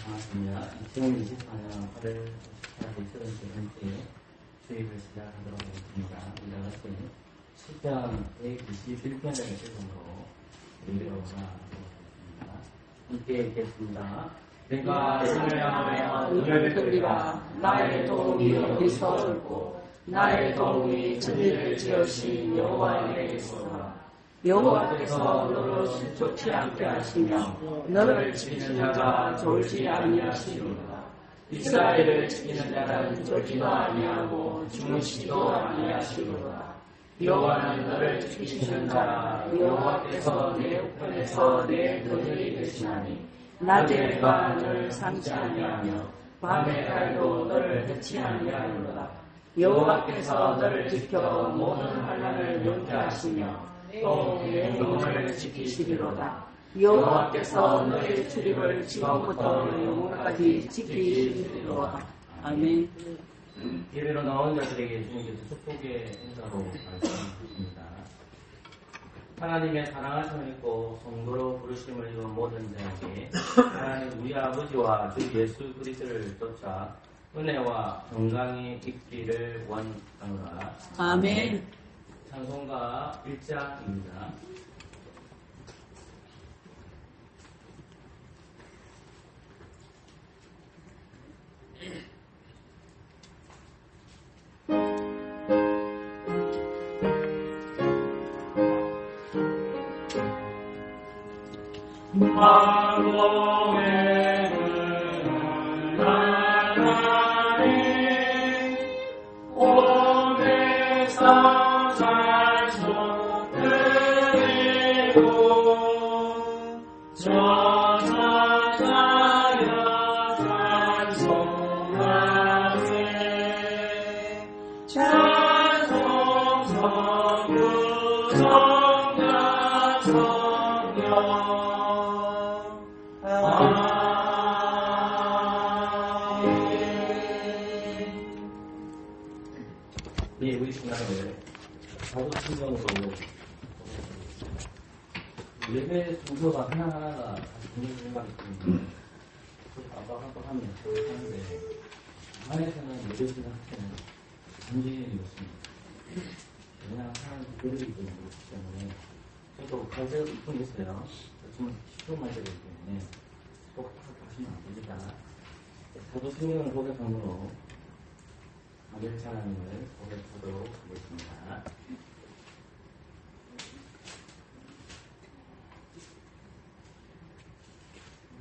반갑습니다. 2024년 8월 14일 33번째 주입을 시작하도록 하겠습니다. 우리가 같이 10장 121편을 제공으로 예배로 나아가도록 하겠습니다. 함께 읽겠습니다. 내가 주를 향하여 눈을 들리라. 나의 도움이 어디서 올고 나의 도움이 천지를 지으신 여호와에게서 여호와께서 너를 실족치 않게 하시며 너를 지키는 자가 졸지 아니하시리라. 이스라엘을 지키는 자는 졸지도 아니하고 주무시지도 아니하시리라. 여호와는 너를 지키시는 자라. 여호와께서 내 우편에서 내 너희에 계시나니 낮에 해가 너를 삼지 아니하며 밤의 달도 너를 해치 아니하리라. 여호와께서 너를 지켜 모든 환난을 면케하시며 또 내 영혼을 지키시리로다. 여호와께서 너의 출입을 지금부터 영원까지 지키시리로다. 아멘. 예배로 나온 자들에게 주님께서 축복의 인사로 말씀하십니다. 하나님의 사랑하심을 믿고 성도로 부르심을 입은 모든 자에게 하나님 우리 아버지와 주 예수 그리스도를 쫓아 은혜와 건강이 있기를 원하노라. 아멘. 찬송가 1장입니다. 예, 우리 시간에 사도신경으로 예배 순서가 하나하나가 굉장히 생각이 듭니다. 깜빡깜빡하면 하는데 안에서는 예배 시간 자체는 전진이었습니다. 그냥 하나님 그릇이 되는 것이기 때문에 저도 갈색 2분 있어요. 좀 10분만 되기 때문에 꼭 하시면 안 됩니다. 사도신경을 고백함으로 아벨 하나님을 고백하도록 하겠습니다.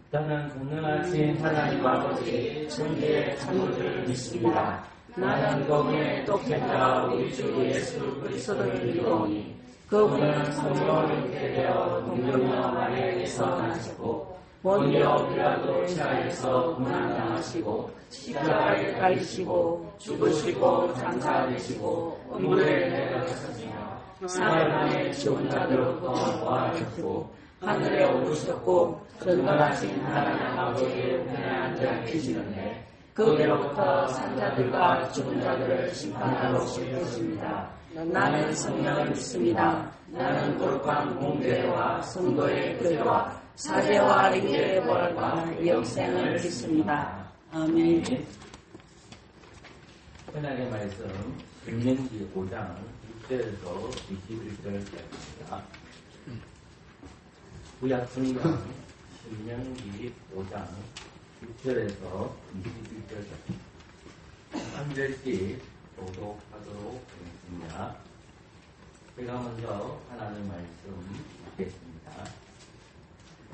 나는 전능하신 하나님 아버지 천지의 창조주를 믿습니다. 나는 그분의 독생자 우리 주 예수 그리스도를 믿으니 그분은 성령을 믿게 되어 동정녀 마리아에게서 나시고 본디오 빌라도 지하에서 고난당하시고 십자가에 달리시고 죽으시고 장사되시고 음부에 내려가셨으며 사흘 만에 죽은 자들로부터 부활하셨고 하늘에 오르셨고 전능하신 하나님 아버지의 우편에 앉아 계시는데 그로부터 산자들과 죽은 자들을 심판하러 오실 것입니다. 나는 성령을 믿습니다. 나는 거룩한 공교회와 성도의 교회와 사제와 인계의 벌과 영생을 믿습니다. 아멘. 하나님의 말씀 신명기 5장 6절에서 21절까지입니다. 구약 성경 신명기 5장 6절에서 21절까지 한 절씩 교독하도록 하겠습니다. 제가 먼저 하나님 말씀 읽겠습니다.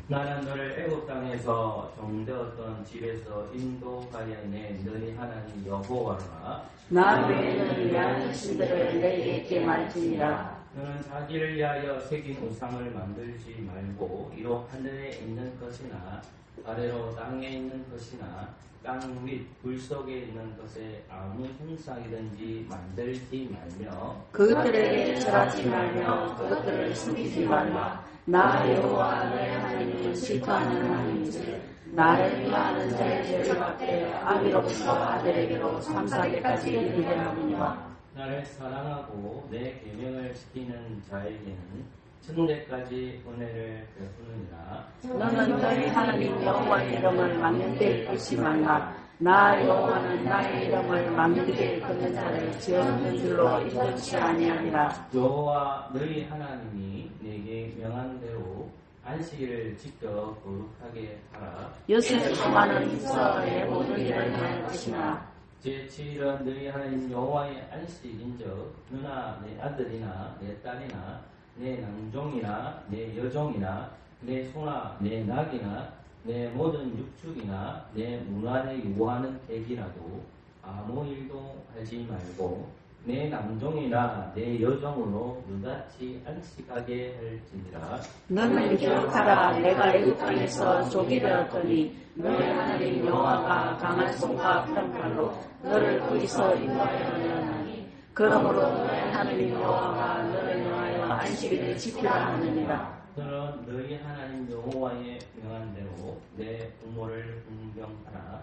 나는 너를 애굽 땅에서 종되었던 집에서 인도하여 내 너희 하나님 여호와라. 나 외에는 야한 신들을 내게 있게 말지니라. 너는 자기를 위하여 새긴 우상을 만들지 말고 이로 하늘에 있는 것이나 아래로 땅에 있는 것이나 땅 및 물 속에 있는 것에 아무 형상이든지 만들지 말며 그것들에게 절하지 말며 그것들을 숨기지 말라. 나 여호와 너의 하나님은 질투하는 하나님이지 나를 위하는 자의 죄를 받되 아비로부터 아들에게로 3, 4계까지 이르게 하느니라. 나를 사랑하고 내 계명을 지키는 자에게는 천대까지 은혜를 베푸느니라. 너는 너희 하나님 여호와의 이름을 막는 데에 끄지 말라. 나 여호와는 나의 이름을 막는 데에 끄는 자를 지어주는 줄로 인정치 아니하리라. 여호와 너희 하나님이 내게 명한 대로 안식일을 지켜 거룩하게 하라. 요셉 동안은 있어 내 모든 일을 할 것이나 제7일은 너희 하나님 여호와의 안식인즉 너나 내 아들이나 내 딸이나 내 남종이나 내 여종이나 내 소나 내 낙이나 내 모든 육축이나 내 문안에 요구하는 객이라도 아무 일도 하지 말고 내 남종이나 내 여종으로 너같이 안식하게 할지니라. 너는 기억하라. 내가 애굽 땅에서 족이 되었더니 너희 하나님 여호와가 강한 손과 편팔로 너를 거기서 인도하여 내었나니 그러므로 너희 하나님 여호와가 너를 명하여 안식일을 지키라 하느니라. 너는 너희 하나님 여호와의 명한 대로 내 부모를 공경하라.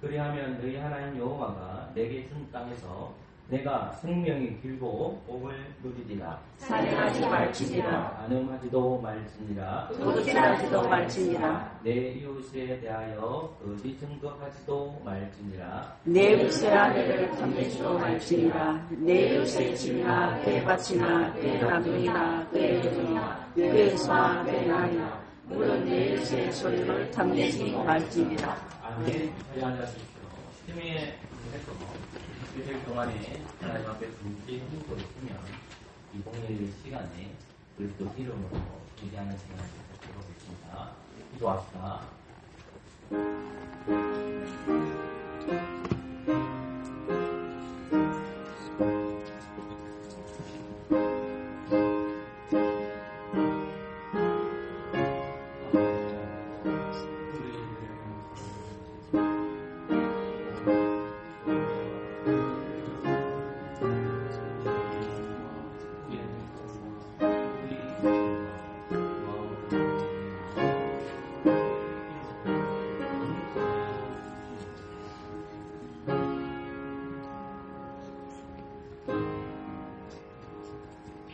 그리하면 너희 하나님 여호와가 내게 준 땅에서 내가 생명이 길고 복을 누리리라. 살인하지 말지니라. 간음하지도 말지니라. 도둑질하지도 말지니라. 내 이웃에 대하여 거짓 증거하지도 말지니라. 내 이웃의 아내를 탐내지도 말지니라. 내 이웃의 집이나 그의 밭이나 그의 남동이나 그의 여종이나 그의 소나 그의 나이나 물론 내 이웃의 소유를 탐내지 말지니라. 아멘. 자리 앉아주십시오. 힘의 해서 일주일 동안에 하나님 앞에 분주히 힘고 있으면 이 공일 시간에 그리스도 이름으로 기대하는 시간을 갖도록 하겠습니다. 기도합시다.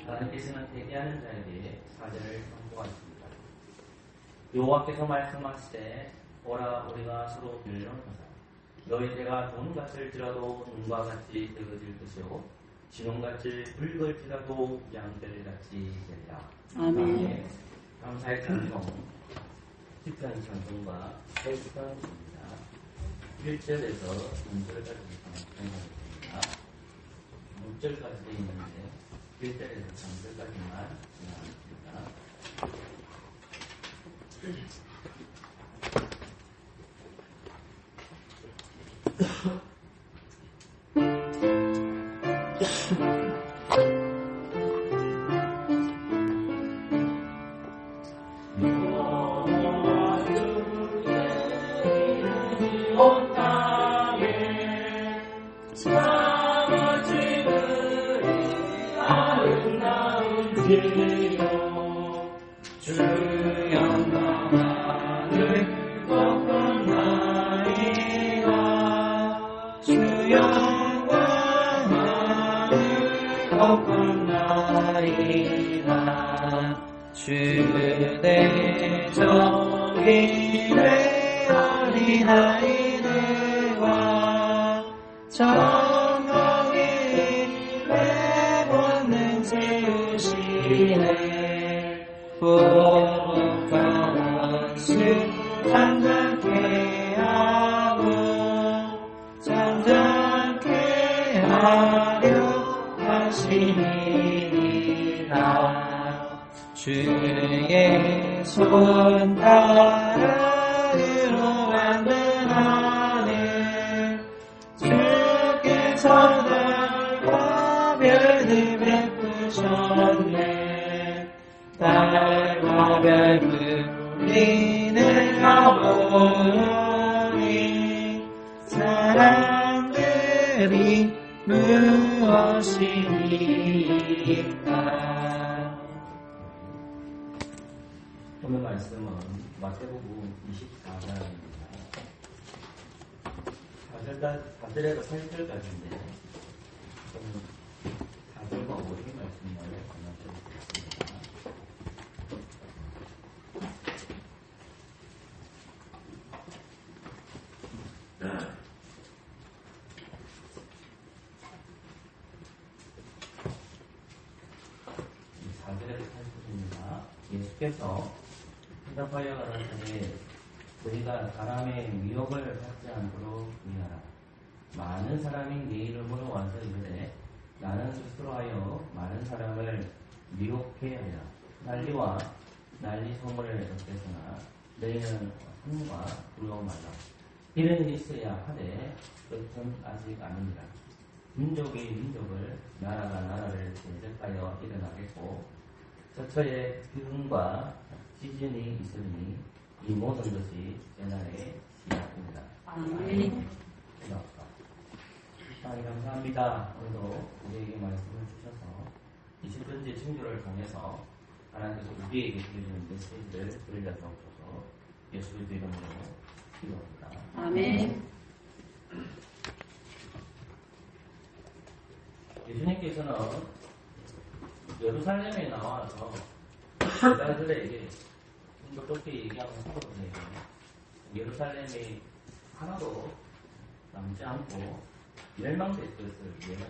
하나님께서는 대기하는 자에게 사절을 선포하십니다. 여호와께서 말씀하시되 오라 우리가 서로 빌려노자. 너희 죄가 돈같을 지라도 눈과 같이 되어질 것이요 진홍같이 붉을지라도 양떼같이 되리라. 아멘. 감사의 찬송, 시편 찬송과 시편입니다. 1절에서 3절까지 찬송하겠습니다. 6절까지 되어 있는데 1절에서 3절까지만 진행하겠습니다. 주내 정의의 어린아이들과 정령이 내보는 채우시네 복한 수 잠잠케 하고 잠잠케 하려 하시니라 주의 손 따라 위로 만든 주께서 달과 별들 베푸셨네 달과 별 불리는 가보니 사람들이 무엇이니까. 오늘 말씀은 마태복음 24장입니다. 4절에서 8절까지인데 4절과 5절 말씀을 나눠드리겠습니다. 예수께서 대답하여 가라사대 너희가 사람의 미혹을 받지 않도록 위하라. 많은 사람이 네 이름으로 와서 이르되 나는 스스로 하여 많은 사람을 미혹해 하리라. 난리와 난리 소문을 듣겠으나 너희는 흥과 두려워 말라. 이런 일이 있어야 하되 끝은 아직 아니니라. 민족이 민족을 나라가 나라를 대적하여 일어나겠고 저처에 기근과 지진이 있으니 이 모든 것이 재난의 시작입니다. 아멘. 하나님 감사합니다. 오늘도 우리에게 말씀을 주셔서 20번째 징조를 통해서 하나님께서 우리에게 드리는 메시지를 들려주옵소서. 예수 그리스도 이름으로 기도합니다. 아멘. 예수님께서는 예루살렘에 나와서 제자들에게 그렇게 얘기하는 사도들에게 예루살렘이 하나도 남지 않고 멸망될 것을 위해는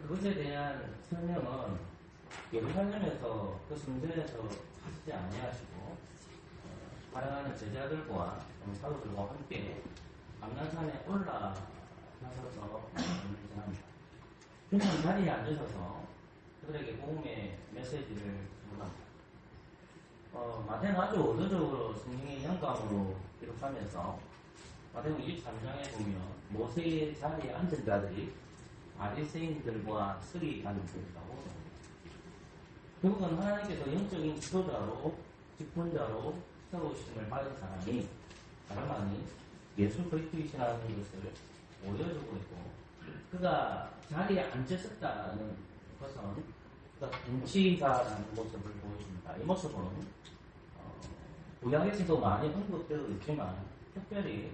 그것에 대한 설명은 예루살렘에서 그 성전에서 하시지 아니하시고 사랑하는 제자들과 사도들과 함께 감난산에 올라가셔서 말씀을 전합니다. 그냥 자리에 앉으셔서 그들에게 복음의 메시지를 전합니다. 마태는 아주 의도적으로 성령의 영감으로 기록하면서 마태복음 23장에 보면 모세의 자리에 앉은 자들이 바리새인들과 서기관들이라고 합니다. 결국은 하나님께서 영적인 지도자로 직분자로 세우심을 받은 사람이 다름 아닌 예수 그리스도이시라는 것을 보여주고 있고 그가 자리에 앉으셨다는 것은 그가 통치자라는 모습을 보여줍니다. 이 모습은 구약에서도 많이 언급되어 있지만 특별히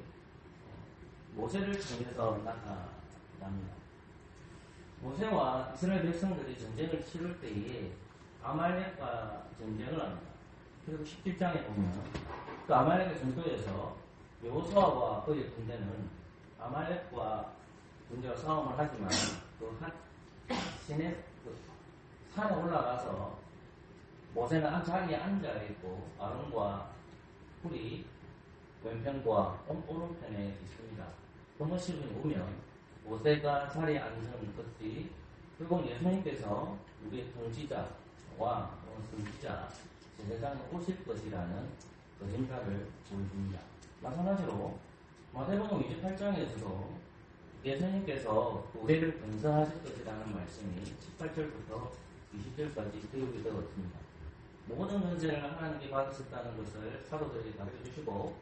모세를 통해서 나타납니다. 모세와 이스라엘 백성들이 전쟁을 치를 때에 아말렉과 전쟁을 합니다. 그리고 17장에 보면 그 아말렉의 전투에서 여호수아와 그의 군대는 아말렉과 군대와 싸움을 하지만 그 산에 올라가서 모세는 한 자리에 앉아있고 아론과 훌이 왼편과 오른편에 있습니다. 그 모습을 보면 모세가 자리에 앉은 것이 결국 예수님께서 우리의 통치자와 선지자 제사장에 오실 것이라는 거짓말을 보여줍니다. 마찬가지로 마태복음 28장에서도 예수님께서 우리를 건설하실 것이라는 말씀이 18절부터 20절까지 기록이 되었습니다. 모든 건설을 하나님께 받으셨다는 것을 사도들에게 가르쳐주시고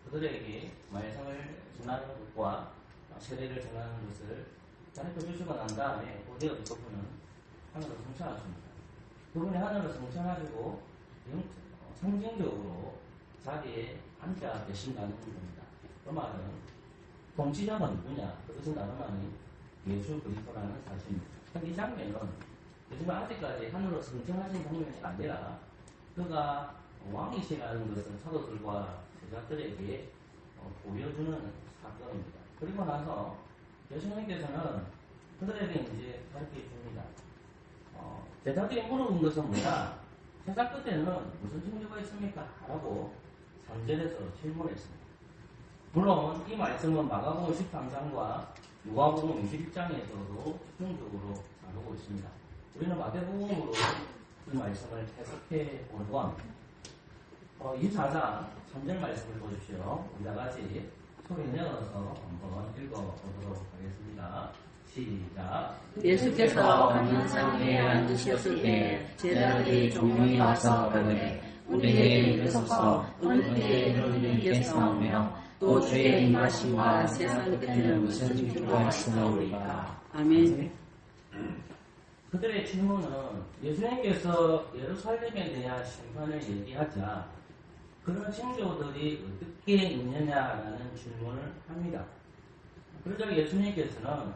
그들에게 말씀을 전하는 것과 세례를 전하는 것을 가르쳐주시고 난 다음에 곧이어서 그분은 하늘을 성천하십니다. 그분이 하늘을 성천하시고 상징적으로 자리에 앉아 계신다는 겁니다. 그 말은 통치자가 누구냐? 그것은 다름 아닌 예수 그리스도라는 사실입니다. 이 장면은 하지만 아직까지 하늘로 승천하신 장면이 아니라 그가 왕이시라는 것을 사도들과 제자들에게 보여주는 사건입니다. 그리고 나서 예수님께서는 그들에게 이제 가르쳐 줍니다. 제자들이 물어본 것은 뭐냐? 세상 끝에는 무슨 징조가 있습니까? 라고 3절에서 질문했습니다. 물론 이 말씀은 마가복음 13장과 누가복음 21장에서도 집중적으로 다루고 있습니다. 우리는 마태복음으로 이 말씀을 해석해 보려고 합니다. 24장 3절 말씀을 보십시오. 우리 다 같이 소리 내어서 한번 읽어보도록 하겠습니다. 시작. 예수께서 감난산 위에 앉으셨을 때 제자들이 종용이 와서 그러되 우리에게 이르소서 어느 때에 이런 일이 있겠사오며 또 주의 임하심과 세상 끝에는 무슨 징조가 있으나오리까. 아멘. 그들의 질문은 예수님께서 예루살렘에 대한 심판을 얘기하자 그런 징조들이 어떻게 있느냐라는 질문을 합니다. 그러자 예수님께서는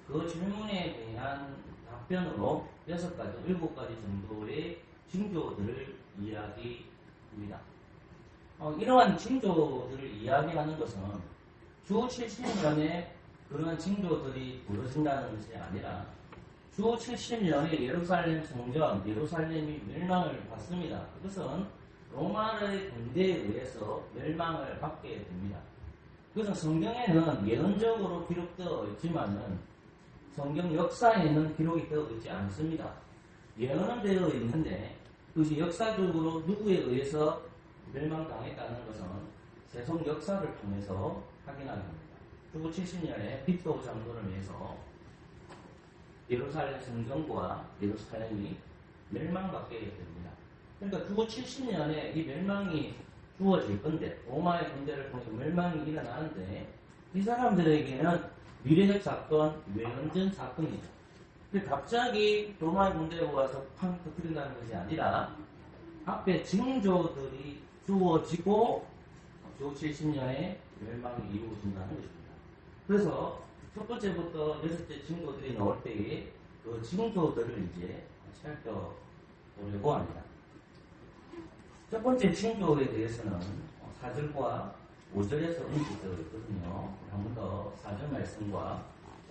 그 질문에 대한 답변으로 6가지, 7가지 정도의 징조들을 이야기합니다. 이러한 징조들을 이야기하는 것은 주 70년에 그러한 징조들이 벌어진다는 것이 아니라 주 70년에 예루살렘 성전, 예루살렘이 멸망을 받습니다. 그것은 로마의 군대에 의해서 멸망을 받게 됩니다. 그것은 성경에는 예언적으로 기록되어 있지만은 성경 역사에는 기록이 되어 있지 않습니다. 예언은 되어 있는데 그것이 역사적으로 누구에 의해서 멸망당했다는 것은 세속 역사를 통해서 확인하게 됩니다. 주 70년에 빅토 장군을 위해서 예루살렘 성전과 예루살렘이 멸망받게 됩니다. 그러니까 주 70년에 이 멸망이 주어질 건데 로마의 군대를 통해서 멸망이 일어나는데 이 사람들에게는 미래적 사건, 외연전 사건이죠. 갑자기 로마의 군대에 와서 팡 터뜨린다는 것이 아니라 앞에 징조들이 주어지고 주 70년에 멸망이 이루어진다는 것입니다. 그래서 첫 번째부터 여섯째 징조들이 나올 때에 그 징조들을 이제 살펴보려고 합니다. 첫 번째 징조에 대해서는 4절과 5절에서 언급되어 있거든요. 한 번 더 4절 말씀과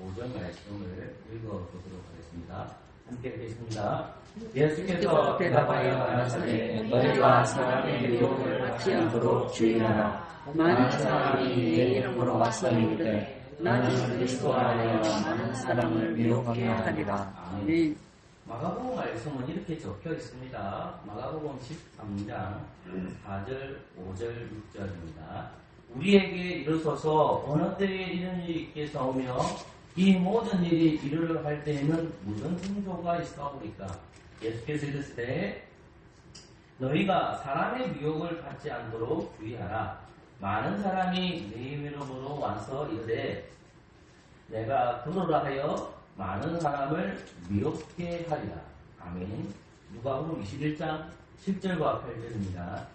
5절 말씀을 읽어보도록 하겠습니다. 함께 읽겠습니다. 예수께서 대답하여 가라사대 너희와 사람의 미혹을 받지 않도록 주의하라. 많은 사람이 내 이름으로 와서 이르되 나는 그리스도라 하여 많은 사람을 미혹하게 하리라. 아멘. 마가복음 말씀은 이렇게 적혀 있습니다. 마가복음 13장 4절, 5절, 6절입니다. 우리에게 이르소서 어느 때에 이런 일이 있겠사오며 이 모든 일이 이르려 할 때에는 무슨 징조가 있사오리까? 예수께서 이르시되 너희가 사람의 미혹을 받지 않도록 주의하라. 많은 사람이 내 이름으로 와서 이르되 내가 그러라 하여 많은 사람을 미혹게 하리라. 아멘. 누가복음 21장 10절과 8절입니다.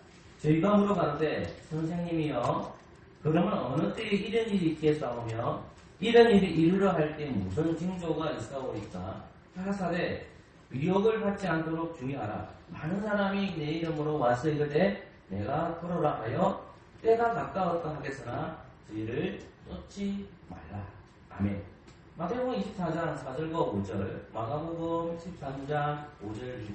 저희가 물어가는데 선생님이여 그러면 어느 때에 이런 일이 있겠사오며 이런 일이 이르러 할 때 무슨 징조가 있사오리까? 하사되 미혹을 받지 않도록 주의하라. 많은 사람이 내 이름으로 와서 이르되 내가 그러라 하여 때가 가까웠다 하겠으나 저희를 쫓지 말라. 아멘. 마태복음 24장 4절과 5절, 마가복음 13장 5절,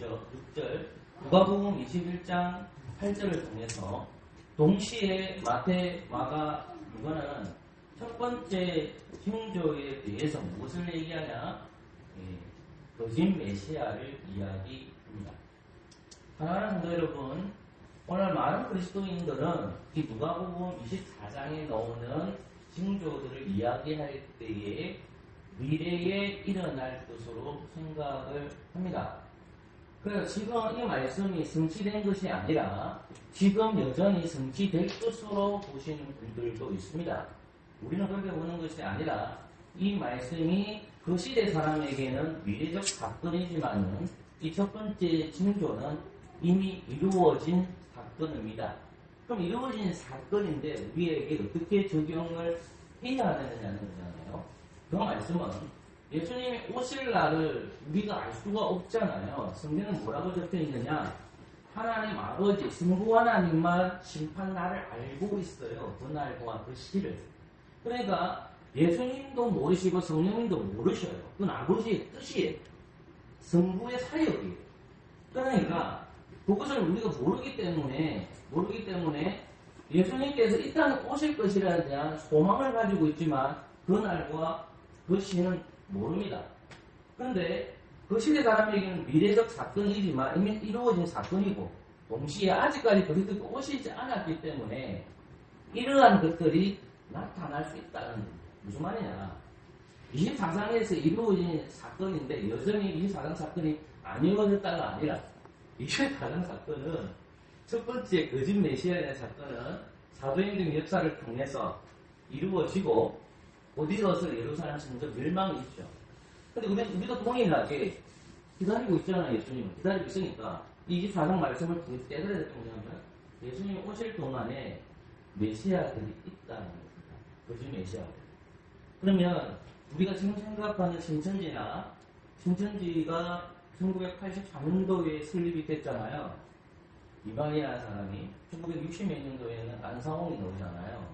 6절, 누가복음 21장 8절을 통해서 동시에 마태, 마가, 누가는 첫 번째 징조에 대해서 무엇을 얘기하냐? 거짓 메시아를 이야기합니다. 사랑하는 성도 여러분, 오늘 많은 그리스도인들은 이 누가복음 24장에 나오는 징조들을 이야기할 때에 미래에 일어날 것으로 생각을 합니다. 그래서 지금 이 말씀이 성취된 것이 아니라 지금 여전히 성취될 것으로 보시는 분들도 있습니다. 우리는 그렇게 보는 것이 아니라 이 말씀이 그 시대 사람에게는 미래적 사건이지만은 이 첫 번째 징조는 이미 이루어진 사건입니다. 그럼 이루어진 사건인데 우리에게 어떻게 적용을 해야 되느냐는 거잖아요. 그 말씀은 예수님이 오실 날을 우리가 알 수가 없잖아요. 성경은 뭐라고 적혀 있느냐? 하나님 아버지, 성부 하나님만 심판 날을 알고 있어요. 그 날과 그 시를. 그러니까 예수님도 모르시고 성령님도 모르셔요. 그건 아버지의 뜻이에요. 성부의 사역이에요. 그러니까 그것을 우리가 모르기 때문에 예수님께서 이 땅에 오실 것이라는 대한 소망을 가지고 있지만 그 날과 그 시는 모릅니다. 그런데 그 시대 사람에게는 미래적 사건이지만 이미 이루어진 사건이고 동시에 아직까지 그리스도가 오시지 않았기 때문에 이러한 것들이 나타날 수 있다는 겁니다. 무슨 말이냐? 24장에서 이루어진 사건인데 여전히 24장 사건이 안 이루어졌다가 아니라 24장 사건은 첫 번째 거짓 메시아의 사건은 사도행전 역사를 통해서 이루어지고 어디서서 예루살렘 성전 멸망이 있죠. 근데 우리가 동일하게 기다리고 있잖아요. 예수님은 기다리고 있으니까 이 24장 말씀을 통해서 깨달아야 될 게 뭐냐면 예수님이 오실 동안에 메시아들이 있다는 겁니다. 거짓 메시아들. 그러면 우리가 지금 생각하는 신천지가 1983년도에 설립이 됐잖아요. 이방이라는 사람이 1960몇 년도에는 안상홍이 나오잖아요.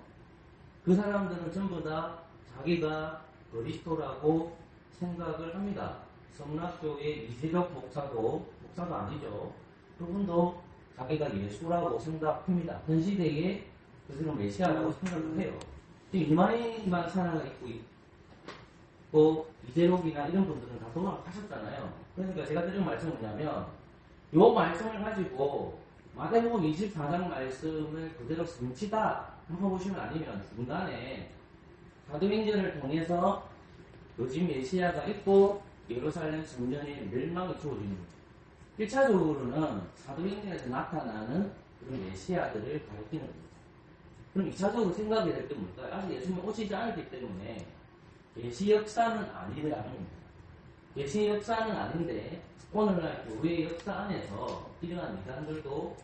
그 사람들은 전부 다 자기가 그리스도라고 생각을 합니다. 성락교의 이재덕 목사도 아니죠. 그분도 자기가 예수라고 생각합니다. 현 시대에 그들은 메시아라고 생각을 해요. 지금 이만희만 살아가 있고 이재록이나 이런 분들은 다 돌아가셨잖아요. 그러니까 제가 드린 말씀은 뭐냐면 이 말씀을 가지고 마태복음 24장 말씀을 그대로 성취다 해보시면 아니면 중간에 사도행전을 통해서 거짓 메시아가 있고 예루살렘 성전의 멸망이 주어지는 거예요. 1차적으로는 사도행전에서 나타나는 그런 메시아들을 가리키는 겁니다. 그럼 2차적으로 생각이 될 때 뭘까요? 아직 예수님이 오시지 않았기 때문에 계시 역사는 아니라는 겁니다. 계시 역사는 아닌데 오늘날 교회의 역사 안에서 이러한 이단들도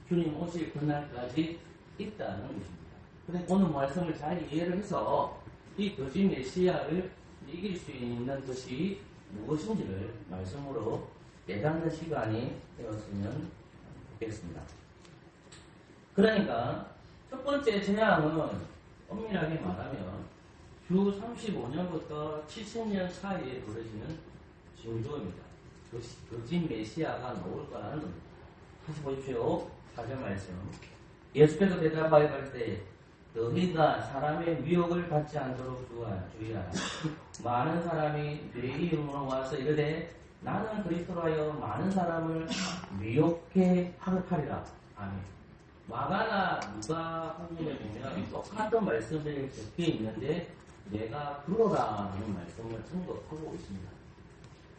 주님 오실 그날까지 있다는 것입니다. 그래서 오늘 말씀을 잘 이해를 해서 이 거짓 메시아를 이길 수 있는 것이 무엇인지를 말씀으로 깨닫는 시간이 되었으면 좋겠습니다. 그러니까 첫 번째 재앙은 엄밀하게 말하면 주 35년부터 70년 사이에 벌어지는 징조입니다. 거짓 메시아가 나올 거라는 겁니다. 다시 보십시오. 4절 말씀. 예수께서 대답하여 가르치되 너희가 사람의 미혹을 받지 않도록 주의하라. 많은 사람이 내 이름으로 와서 이르되 나는 그리스도라여 많은 사람을 미혹해 하리라. 아멘. 마가나 누가복음에 보면 똑같은 말씀이 적혀 있는데 내가 들어라는 말씀을 선거하고 있습니다.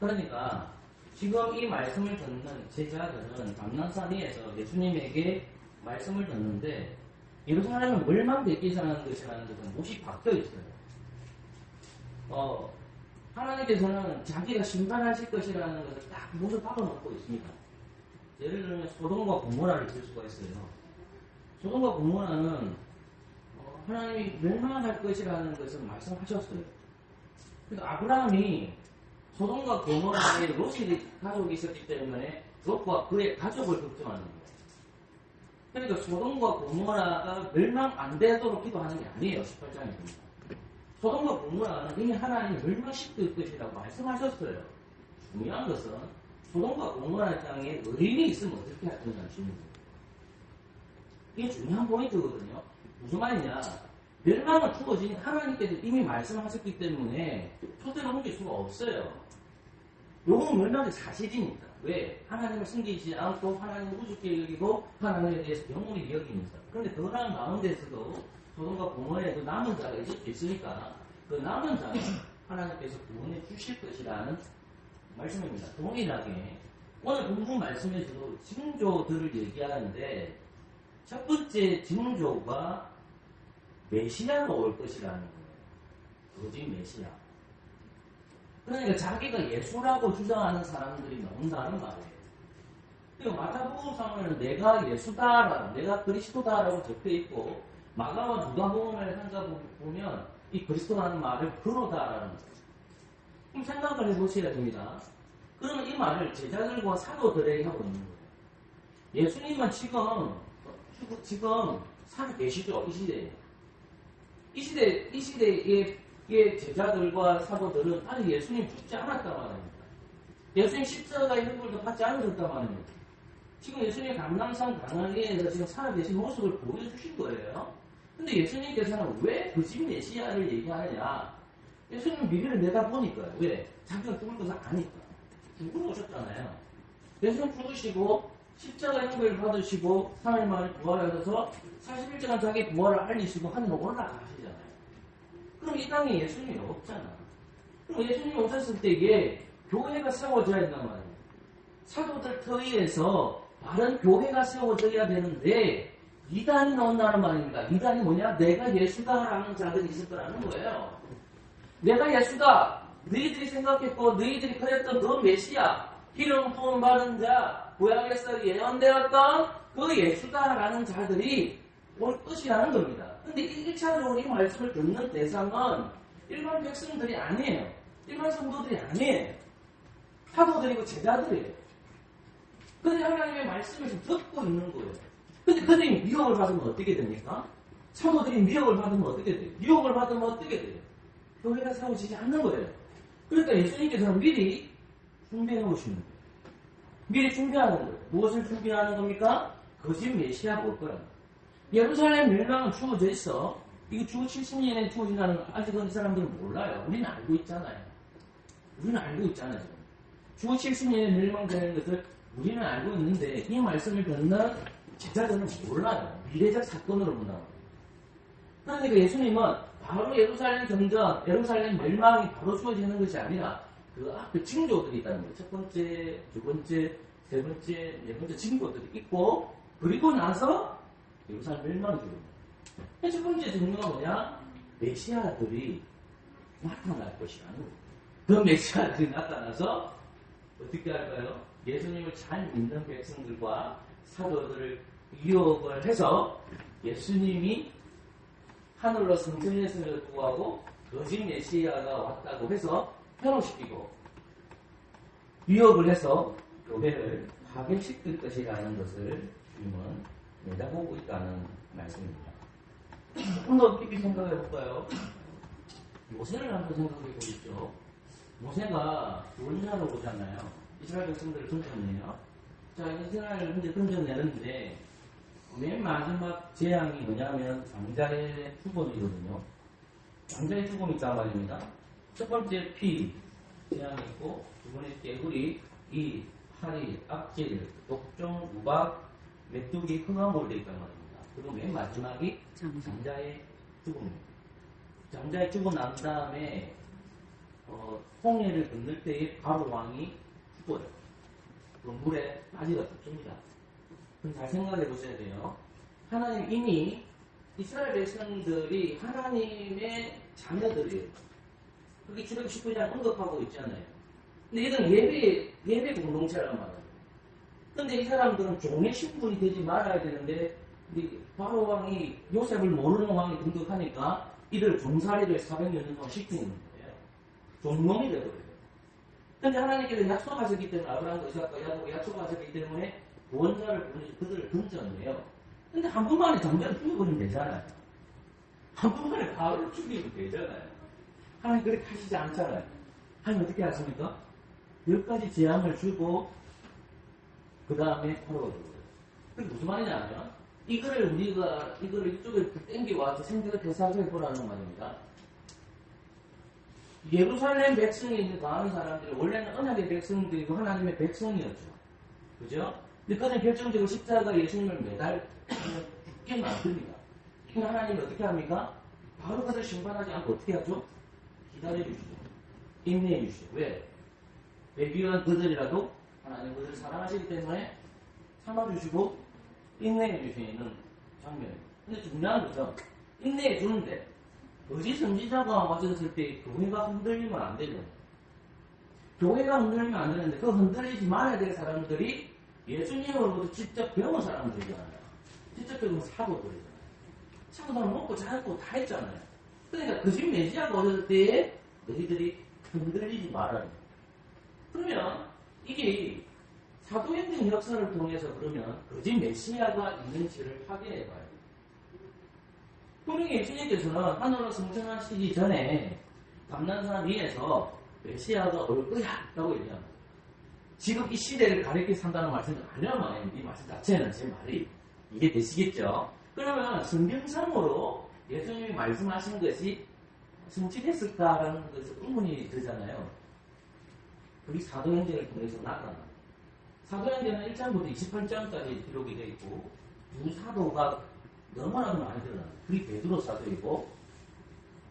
그러니까 지금 이 말씀을 듣는 제자들은 감난산 위에서 예수님에게 말씀을 듣는데 예루살렘은 멸망되기라는 것은 못이 박혀 있어요. 하나님께서는 자기가 심판하실 것이라는 것을 딱 못을 박아놓고 있습니다. 예를 들면 소돔과 고모라를 들 수가 있어요. 소돔과 고모라는 하나님이 멸망할 것이라는 것을 말씀하셨어요. 그래서 아브라함이 소돔과 고모라에 롯이 가족이 있었기 때문에 롯과 그의 가족을 걱정하는 거예요. 그러니까 소돔과 고모라가 멸망 안 되도록 기도하는 게 아니에요. 18장에 보면. 소돔과 고모라는 이미 하나님이 멸망시킬 것이라고 말씀하셨어요. 중요한 것은 소돔과 고모라 땅에 의인이 있으면 어떻게 할 건지를 주는 거예요. 이게 중요한 포인트거든요. 무슨 말이냐? 멸망을 주어진 하나님께서 이미 말씀하셨기 때문에 토대로 옮길 수가 없어요. 요건 멸망의 사실이니까. 왜? 하나님을 숨기지 않고 하나님을 우습게 여기고 하나님에 대해서 영원히 여기니까. 그런데 그 사람 가운데서도 소돔과 고모라에도 남은 자가 있을 수 있으니까 그 남은 자는 하나님께서 구원해 주실 것이라는 말씀입니다. 동일하게 오늘 본문 말씀에서도 징조들을 얘기하는데 첫 번째 징조가 메시아가 올 것이라는 거예요. 거짓 메시아. 그러니까 자기가 예수라고 주장하는 사람들이 나온다는 말이에요. 그리고 마태복음상에는 내가 예수다, 내가 그리스도다라고 적혀 있고 마가와 누가복음을 한가 보면 이 그리스도라는 말을 그로다라는 거예요. 그럼 생각을 해보셔야 됩니다. 그러면 이 말을 제자들과 사도들에게 하고 있는 거예요. 예수님은 지금 살아 계시죠? 이 시대에 제자들과 사도들은 아직 예수님 죽지 않았단 말입니다. 예수님 십자가의 형벌도 받지 않으셨단 말입니다. 지금 예수님 감람산 강화리에서 지금 살아계신 모습을 보여주신 거예요. 근데 예수님께서는 왜 거짓 메시아를 얘기하느냐? 예수님은 미래를 내다보니까요. 왜? 자기가 죽을 것을 아니까. 죽으러 오셨잖아요. 예수님 죽으시고 십자가 형벌을 받으시고 3일 만에 부활하셔서 40일간 자기 부활을 알리시고 하늘로 올라가시잖아요. 그럼 이 땅에 예수님이 없잖아. 그럼 예수님이 오셨을 때에 교회가 세워져야 된단 말이에요. 사도들 터위에서 바른 교회가 세워져야 되는데 이단이 나온다는 말입니다. 이단이 뭐냐? 내가 예수다라는 자들이 있을 거라는 거예요. 내가 예수다. 너희들이 생각했고 너희들이 그랬던 그 메시아, 기름 부음 받은 자, 구약에서 예언되었던 그 예수다라는 자들이 올 것이라는 겁니다. 근데 1차적으로 이 말씀을 듣는 대상은 일반 백성들이 아니에요. 일반 성도들이 아니에요. 사도들이고 제자들이에요. 근데 하나님의 말씀을 듣고 있는 거예요. 근데 그들이 미혹을 받으면 어떻게 됩니까? 사도들이 미혹을 받으면 어떻게 돼요? 미혹을 받으면 어떻게 돼요? 교회가 세워지지 않는 거예요. 그러니까 예수님께서는 미리 준비해 오시는 거예요. 미리 준비하는 거예요. 무엇을 준비하는 겁니까? 거짓 메시아가 올 거라는 거예요. 예루살렘 멸망은 주어져 있어. 이게 주 70년에 주어진다는 건 아직은 이 사람들은 몰라요. 우리는 알고 있잖아요. 우리는 알고 있잖아요. 지금. 주 70년에 멸망되는 것을 우리는 알고 있는데 이 말씀을 듣는 제자들은 몰라요. 미래적 사건으로 본다고. 그러니까 예수님은 바로 예루살렘 전전, 예루살렘 멸망이 바로 주어지는 것이 아니라 그 앞에 징조들이 있다는 거예요. 첫 번째, 두 번째, 세 번째, 네 번째 징조들이 있고 그리고 나서 예루살렘 멸망이 주어집니다. 첫 번째 증거가 뭐냐? 메시아들이 나타날 것이라는 거예요. 그 메시아들이 나타나서 어떻게 할까요? 예수님을 잘 믿는 백성들과 사도들을 유혹을 해서 예수님이 하늘로 승천했음에도 불구하고 거짓 메시아가 왔다고 해서 변호시키고 유혹을 해서 교회를 파괴시킬 것이라는 것을 주님은 내다보고 있다는 말씀입니다. 조금 더 깊이 생각해 볼까요? 모세를 한번 생각해 보십시오. 모세가 원자로 오잖아요. 이스라엘 백성들을 던졌네요. 자, 이스라엘을 현재 던져내는데 맨 마지막 재앙이 뭐냐면 장자의 죽음이거든요. 장자의 죽음이 있단 말입니다. 첫 번째 피 재앙이 있고 두 번째 개구리, 이, 파리, 악질, 독종, 우박, 메뚜기, 흑암으로 되어 있단 말입니다. 그리고 맨 마지막이 장자의 죽음입니다. 장자의 죽음 난 다음에 홍해를 건널 때에 바로 왕이 죽어요. 그 물에 빠지가 죽습니다. 그럼 잘 생각해 보셔야 돼요. 하나님 이미 이스라엘 백성들이 하나님의 자녀들이에요. 그게 출애굽 19장 언급하고 있잖아요. 근데 이들은 예배 공동체란 말이에요. 근데 이 사람들은 종의 신분이 되지 말아야 되는데 바로 왕이 요셉을 모르는 왕이 등극하니까 이들 종살이를 400년 동안 시키는 거예요. 종놈이 되더라고요. 근데 하나님께서 약속하셨기 때문에 아브라함과 이삭과 야곱이 약속하셨기 때문에 구원자를 보내서 그들을 던졌네요. 근데 한 번만에 장자를 죽여버리면 되잖아요. 한 번만에 바로를 죽이면 되잖아요. 하나님 그렇게 하시지 않잖아요. 하나님 어떻게 하십니까? 10가지 재앙을 주고 그 다음에 바로가 죽어요. 그게 무슨 말이냐면 이거를 이쪽에 땡겨와서 생각을 되살펴보라는 말입니다. 예루살렘 백성에 있는 강한 사람들이 원래는 언약의 백성들이고 하나님의 백성이었죠. 그죠? 근데 그는 결정적으로 십자가 예수님을 매달 죽게 만듭니다. 그럼 하나님이 어떻게 합니까? 바로 그들 심판하지 않고 어떻게 하죠? 기다려주시죠. 인내해주시죠. 왜? 배기한 그들이라도 하나님 그들을 사랑하시기 때문에 참아주시고 인내해주시는 장면입니다. 근데 중요한 것은 인내해주는데 거짓 선지자가 와졌을 때 교회가 흔들리면 안 되죠. 교회가 흔들리면 안 되는데 그 흔들리지 말아야 될 사람들이 예수님으로부터 직접 배운 사람들이잖아요. 직접 배운 사도들이잖아요. 사도들은 먹고 자랐고 다 했잖아요. 그러니까 거짓 메시아가 오실 때에 너희들이 흔들리지 말아야 돼요. 그러면 이게 사도행전 역사를 통해서 그러면 거짓 메시아가 있는지를 확인해 봐요. 분명히 예수님께서는 하늘로 승천하시기 전에 감난산 위에서 메시아가 올 거야 라고 얘기합니다. 지금 이 시대를 가리켜 산다는 말씀은 아니라면 이 말씀 자체는 제 말이 이해되시겠죠? 그러면 성경상으로 예수님이 말씀하신 것이 성취됐을까라는 것은 의문이 들잖아요. 그게 사도행전을 통해서 나타납니다. 사도행전은 1장부터 28장까지 기록이 되어 있고 두 사도가 너무나도 많이 드러납니다. 그게 베드로 사도이고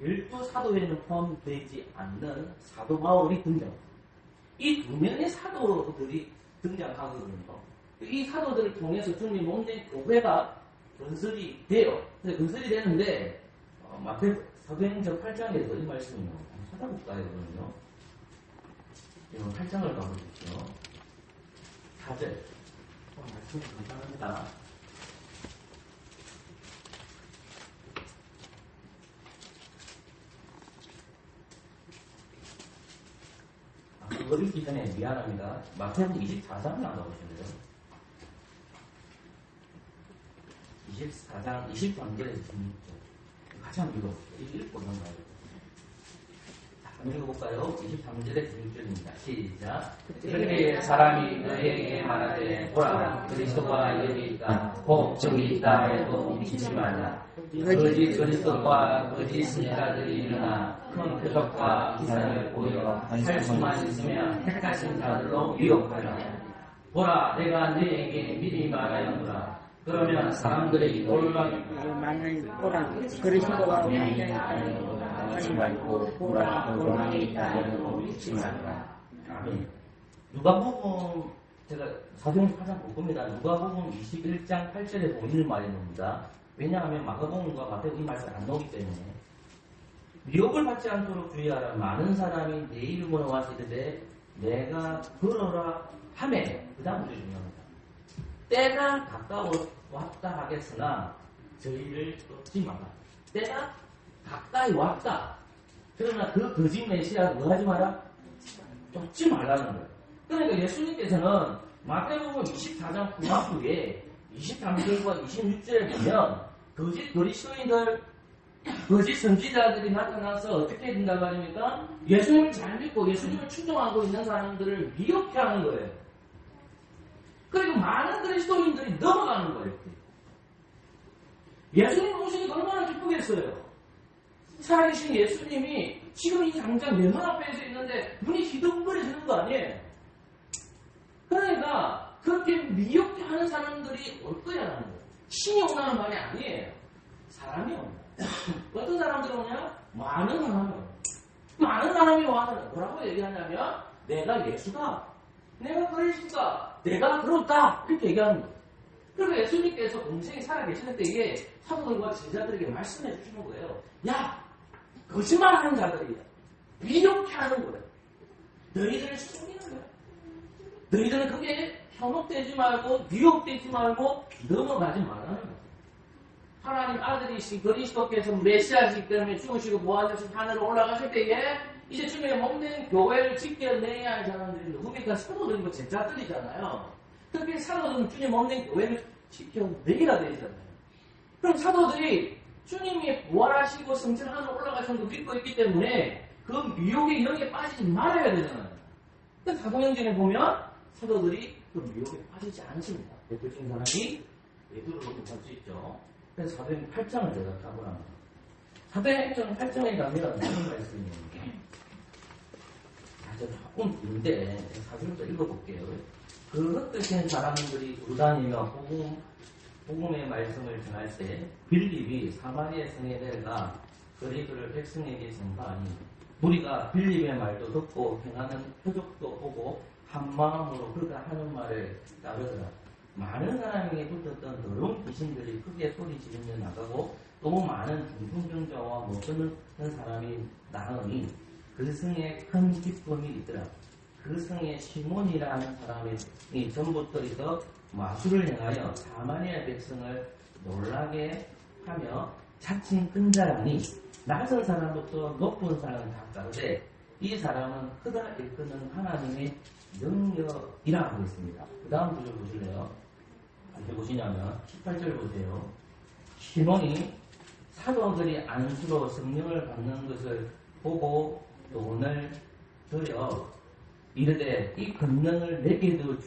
12사도에는 포함되지 않는 사도 바울이 등장합니다. 이 두 명의 사도들이 등장하거든요. 이 사도들을 통해서 주님이 몸된 교회가 건설이 돼요. 건설이 되는데 마태 사도행전 8장에서 이 말씀을 한번 찾아볼까요? 그러면요. 이건 8장을 가보십시오. 4절. 말씀이 간단합니다. 그거 읽기 전에 미안합니다. 마태복음 24장을 나눠보시면 돼요. 24장 20장절에서 16절. 같이 한번 읽어볼게요. 이거 읽고 넘어가요. 한번 읽어볼까요? 23절의 중절입니다. 시작. 그때 사람이 너희에게 말하되 보라 그리스도가 여기 있다 곧 저기 있다 해도 믿지 말라. 거짓 그리스도와 거짓 선지자들이 일어나 큰 표적과 기사를 보여 할 수만 있으면 택하신 자들로 유혹하라. 보라 내가 너희에게 미리 말하였노라. 그러면 사람들이 놀라게 많은 보라 그리스도가 우리에게 있다는 하지 말고 보라 고난이 있다는 믿지 말라. 아멘. 누가복음 제가 사도행 가장 볼 겁니다. 누가복음 21장 8절에 보이는 말이 옵니다. 왜냐하면 마가복음과 마태복음 이 말씀이 안 나오기 때문에 미혹을 받지 않도록 주의하라. 많은 사람이 내 이름으로 와서 이르되 내가 그러라 하매 그 다음 문제 중요합니다. 때가 가까웠다 하겠으나 저희를 쫓지 마라. 때가 가까이 왔다. 그러나 그 거짓 메시아를 뭐 하지 마라? 쫓지 말라는 거예요. 그러니까 예수님께서는 마태복음 24장 후반부에 23절과 26절에 보면 거짓 그리스도인들, 거짓 선지자들이 나타나서 어떻게 된다고 하십니까? 예수님을 잘 믿고 예수님을 충성하고 있는 사람들을 미혹해 하는 거예요. 그리고 많은 그리스도인들이 넘어가는 거예요. 예수님 오시니까 얼마나 기쁘겠어요. 살아계신 예수님이 지금 이 당장 내 눈앞에 있는데 눈이 희둥거리시는 거 아니에요? 그러니까 그렇게 미혹해 하는 사람들이 올 거야라는 거예요. 신이 오라는 말이 아니에요. 사람이 온다. 어떤 사람들이 오냐? 많은 사람이 온다. 많은 사람이 와서 뭐라고 얘기하냐면 내가 예수다. 내가 그리스도다. 내가 그렇다. 이렇게 얘기하는 거예요. 그러니까 예수님께서 공생이 살아계시는 때에 사도들과 제자들에게 말씀해 주시는 거예요. 야! 거짓말하는 자들이야. 미혹해 하는 거예요. 너희들을 숨기는 거야. 너희들은 그게 현혹되지 말고 미혹되지 말고 넘어가지 말라는 거예요. 하나님 아들이신 그리스도께서 메시아시기 때문에 죽으시고 부활하셔서 하늘로 올라가실 때에 이제 주님의 몸된 교회를 지켜내야 할 사람들이 누굽니까? 사도들이고 제자들이잖아요. 그렇게 사도들은 주님 몸된 교회를 지켜내야 되잖아요. 그럼 사도들이 주님이 부활하시고 성전 하늘로 올라가시는 걸 믿고 있기 때문에 그 미혹의 영에 빠지지 말아야 되잖아요. 근데 사도행전에 보면 사도들이 그 미혹에 빠지지 않습니다. 대표적인 사람이 베드로로 볼 수 있죠. 그래서 사도행전 8장을 제가 가보랍니다. 사도행전 8장에 가면 무슨 말씀이 있는지 조금 긴데 사진부터 읽어볼게요. 그 흩어진 사람들이 돌다니며 복음의 말씀을 전할 때 빌립이 사마리아 성에 내려가 그리스도를 백성에게 전파하니 무리가 빌립의 말도 듣고 행하는 표적도 보고 한 마음으로 그가 하는 말을 따르더라. 많은 사람에게 붙었던 더러운 귀신들이 크게 소리 지르며 나가고 또 많은 중풍병자와 못 걷는 사람이 나으니 그 성에 큰 기쁨이 있더라. 그 성에 시몬이라는 사람이 전부터서 마술을 행하여 사마리아 백성을 놀라게 하며 자칭 큰 자라니 낮은 사람부터 높은 사람을 다 따르되 이 사람은 크다 일컫는 하나님의 능력이라 하고 있습니다. 그 다음 구절 보실래요? 어떻게 보시냐면 18절 보세요. 시몬이 사도들이 안수로 성령을 받는 것을 보고 돈을 들여 이르되 이 권능을 내게도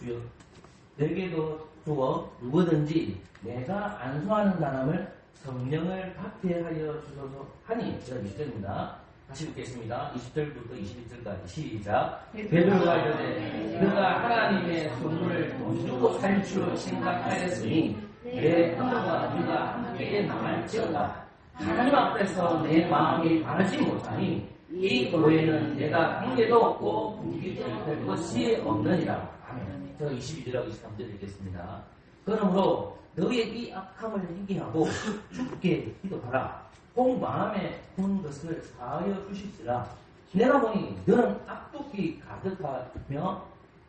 주어 누구든지 내가 안수하는 사람을 성령을 받게 하여 주소서 하니 제가 20절입니다. 다시 읽겠습니다. 20절부터 22절까지 시작. 베드로가 이르되 그가 하나님의 선물을 돈 주고 살 줄 생각하였으니 내 형과 네가 함께 나갈지어다. 하나님 앞에서 내 마음이 바르지 못하니 이 교회는 내가 관계도 없고 분기도 될 것이 없느니라. 아멘. 제가 22절하고 23절 읽겠습니다. 그러므로 너의 이 악함을 회개하고 죽게 기도하라. 꼭 마음에 든 것을 사하여 주시리라. 내가 보니 너는 악독이 가득하며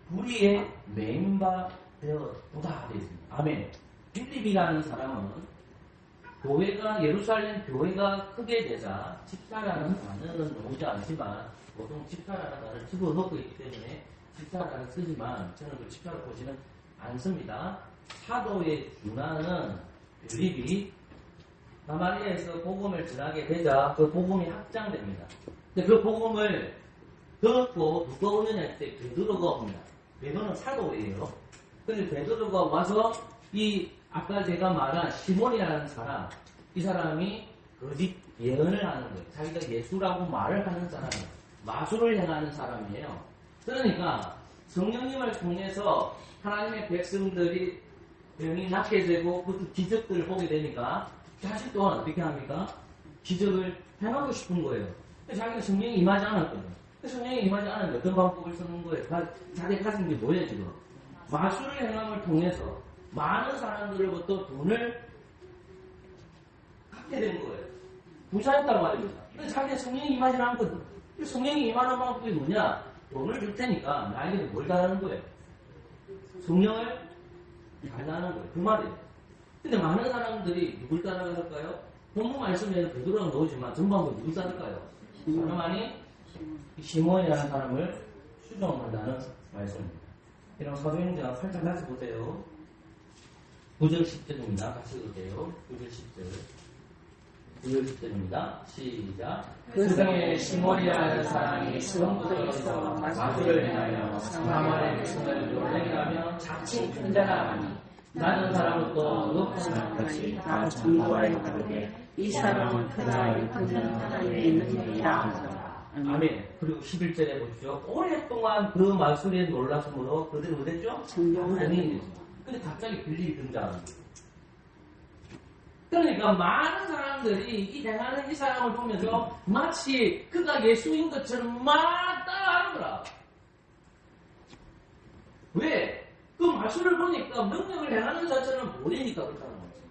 불의에 매인바 되었도다. 아멘. 빌립이라는 사람은 교회가 예루살렘 교회가 크게 되자 집사라는 단어는 나오지 않지만 보통 집사라는 단어를 집어넣고 있기 때문에 집사라는 쓰지만 저는 그 집사로 보지는 않습니다. 사도의 준하는 빌립이 사마리아에서 복음을 전하게 되자 그 복음이 확장됩니다. 근데 그 복음을 듣고 누가 오느냐 할 때 베드로가 옵니다. 베드로는 사도예요. 근데 베드로가 와서 이 아까 제가 말한 시몬이라는 사람, 이 사람이 거짓 예언을 하는 거예요. 자기가 예수라고 말을 하는 사람이에요. 마술을 행하는 사람이에요. 그러니까 성령님을 통해서 하나님의 백성들이 병이 낫게 되고 그 기적들을 보게 되니까 자신 또한 어떻게 합니까? 기적을 행하고 싶은 거예요. 자기가 성령이 임하지 않았거든요. 성령이 임하지 않았는데 어떤 방법을 쓰는 거예요? 자기가 가진 게 뭐예요 지금? 마술을 행함을 통해서 많은 사람들로부터 돈을 갖게 된 거예요. 부자였단 말입니다. 자기가 성령이 임하지 않거든. 성령이 임하는 방법이 뭐냐? 돈을 줄 테니까 나에게 뭘 달라는 거예요? 성령을 달라는 거예요. 그 말이에요. 근데 많은 사람들이 누굴 따라갈까요? 본문 말씀에는 베드로가 나오지만 전반부 누굴 따를까요? 사람만이 시몬이라는 사람을 수종한다는 말씀입니다. 이런 사도행전 살짝 다시 보세요. 9절 10절입니다. 같이 읽을게요. 9절 10절. 9절 10절입니다. 시작. 그 성에 시몬이라는 사람이 수렁부터 있어 마술을 행하여 사마리아 백성을 놀라게 하며 자칭 군자라하니 나는 사람으로부터 높은 사람까지 다 전부하여 가로되 이 사람은 그나의 그는 하나님의 있는 이라 하더라. 아멘. 그리고 11절에 보시죠. 오랫동안 그 마술에 놀랐으므로 그들은 뭐랬죠? 성령이 됐죠. 근데 갑자기 빌립이 등장합니다. 그러니까 많은 사람들이 이 대단한 이 사람을 보면서 마치 그가 예수인 것처럼 막 따라하는 거라. 왜? 그 마술을 보니까 능력을 행하는 자체는 모르니까 그렇다는 거지.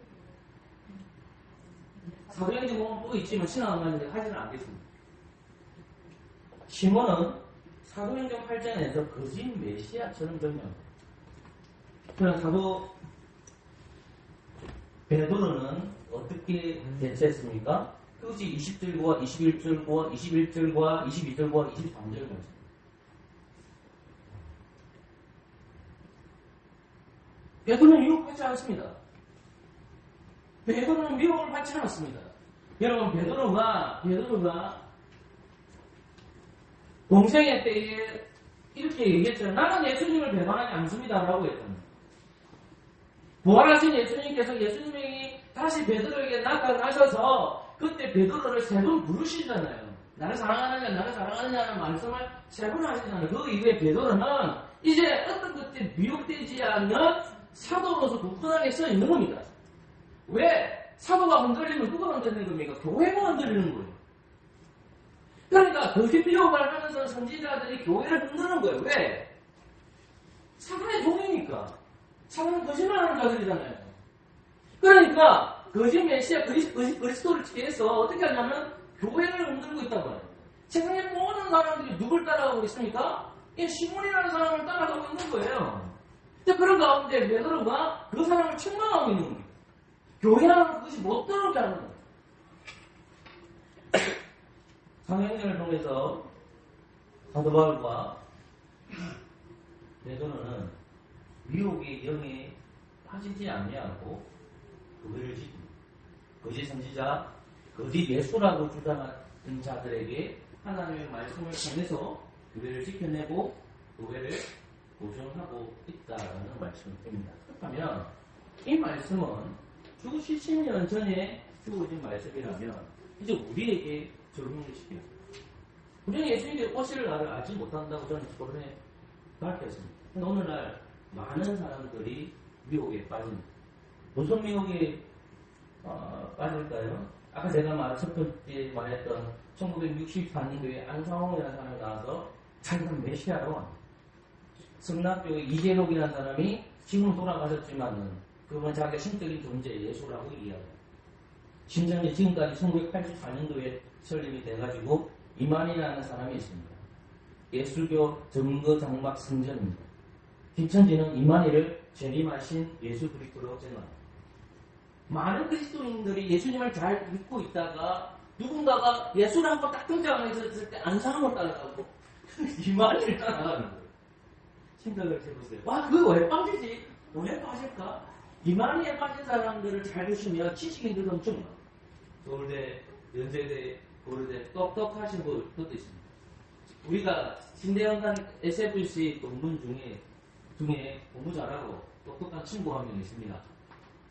사도행전 보면 또 있지만 신앙은 하지는 않겠습니다. 시몬은 사도행전 8장에서 거짓 메시아처럼 변명합니다. 그럼 사도 베드로는 어떻게 대처했습니까? 그것이 20절과 21절과 21절과 22절과 23절 말씀. 베드로는 미혹받지 않습니다. 베드로는 미혹을 받지 않았습니다. 여러분, 베드로가 동생의 때에 이렇게 얘기했잖아요. 나는 예수님을 배반하지 않습니다라고 했잖아요. 부활하신 예수님께서 예수님이 다시 베드로에게 나타나셔서 그때 베드로를 세 번 부르시잖아요. 나를 사랑하느냐, 나를 사랑하느냐는 말씀을 세 번 하시잖아요. 그 이후에 베드로는 이제 어떤 것에 미혹되지 않는 사도로서 굳건하게 써 있는 겁니다. 왜? 사도가 흔들리면 누가 흔들리는 겁니까? 교회가 흔들리는 거예요. 그러니까 거짓 미혹을 하면서 선지자들이 교회를 흔드는 거예요. 왜? 사단의 종이니까. 사단은 거짓말하는 자들이잖아요. 그러니까 거짓 메시아 그리스도를 취해서 어떻게 하냐면 교회를 흔들고 있단 말이에요. 세상의 모든 사람들이 누굴 따라가고 있습니까? 이 시몬이라는 사람을 따라가고 있는 거예요. 그런 가운데 베드로가 그 사람을 책망하고 있는 겁니다. 교회라는 것이 못 들어오게 하는 거예요. 사도행전을 통해서 사도 바울과 베드로는 미혹의 영에 빠지지 아니하고 교회를 지킵니다. 거짓 선지자, 거짓 예수라고 주장하는 자들에게 하나님의 말씀을 통해서 교회를 지켜내고 교회를 보존하고 있다는 말씀입니다. 그렇다면 이 말씀은 주 70년 전에 주어진 말씀이라면 이제 우리에게 적용을 시켜요. 우리는 예수님께서 오실 날을 알지 못한다고 저는 처음에 밝혔습니다. 근데 오늘날 많은 사람들이 미혹에 빠집니다. 무슨 미혹에 빠질까요? 아까 제가 첫 번째 말했던 1964년도에 안상홍이라는 사람이 나와서 자기가 메시아라고 합니다. 성락교의 이재록이라는 사람이 지금 돌아가셨지만은 그건 자기가 신적인 존재 예수라고 이해합니다. 심지어 지금까지 1984년도에 설립이 돼가지고 이만희라는 사람이 있습니다. 예수교 증거 장막 성전입니다. 김천지는 이만희를 재림하신 예수 그리스도라고 생각합니다. 많은 그리스도인들이 예수님을 잘 믿고 있다가 누군가가 예수라고 딱 등장했을 때 안상을 따라가고 이만희를 따라가는 거예요. 생각을 해보세요. 와, 그거 왜 빠지지? 왜 빠질까? 이만희에 빠진 사람들을 잘 보시면 지식인들도 엄청 많아요. 서울대, 연세대, 고르되 똑똑하신 분도 있습니다. 우리가 신대영간 SFC 논문 중에 공부 잘하고 똑똑한 친구 한 명 있습니다.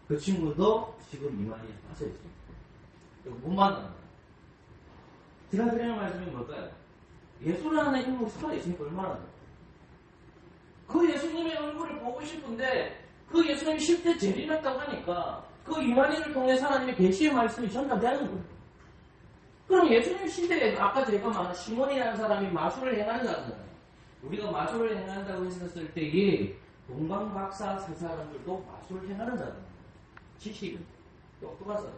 그 친구도 지금 이만희에 빠져 있습니다. 못 만납니다. 제가 드리는 말씀이 뭘까요? 예수라는 인물이 살아있으니까 얼마나 돼요? 그 예수님의 얼굴을 보고 싶은데 그 예수님이 10대 재림했다고 하니까 그 이만희를 통해 하나님의 계시의 말씀이 전달되는 거예요. 그럼 예수님 시대에 아까 제가 말한 시몬이라는 사람이 마술을 행한다잖아요. 우리가 마술을 행한다고 했었을 때에 동방박사 세 사람들도 마술을 행하는 자들입니다. 지식은 똑똑한 사람.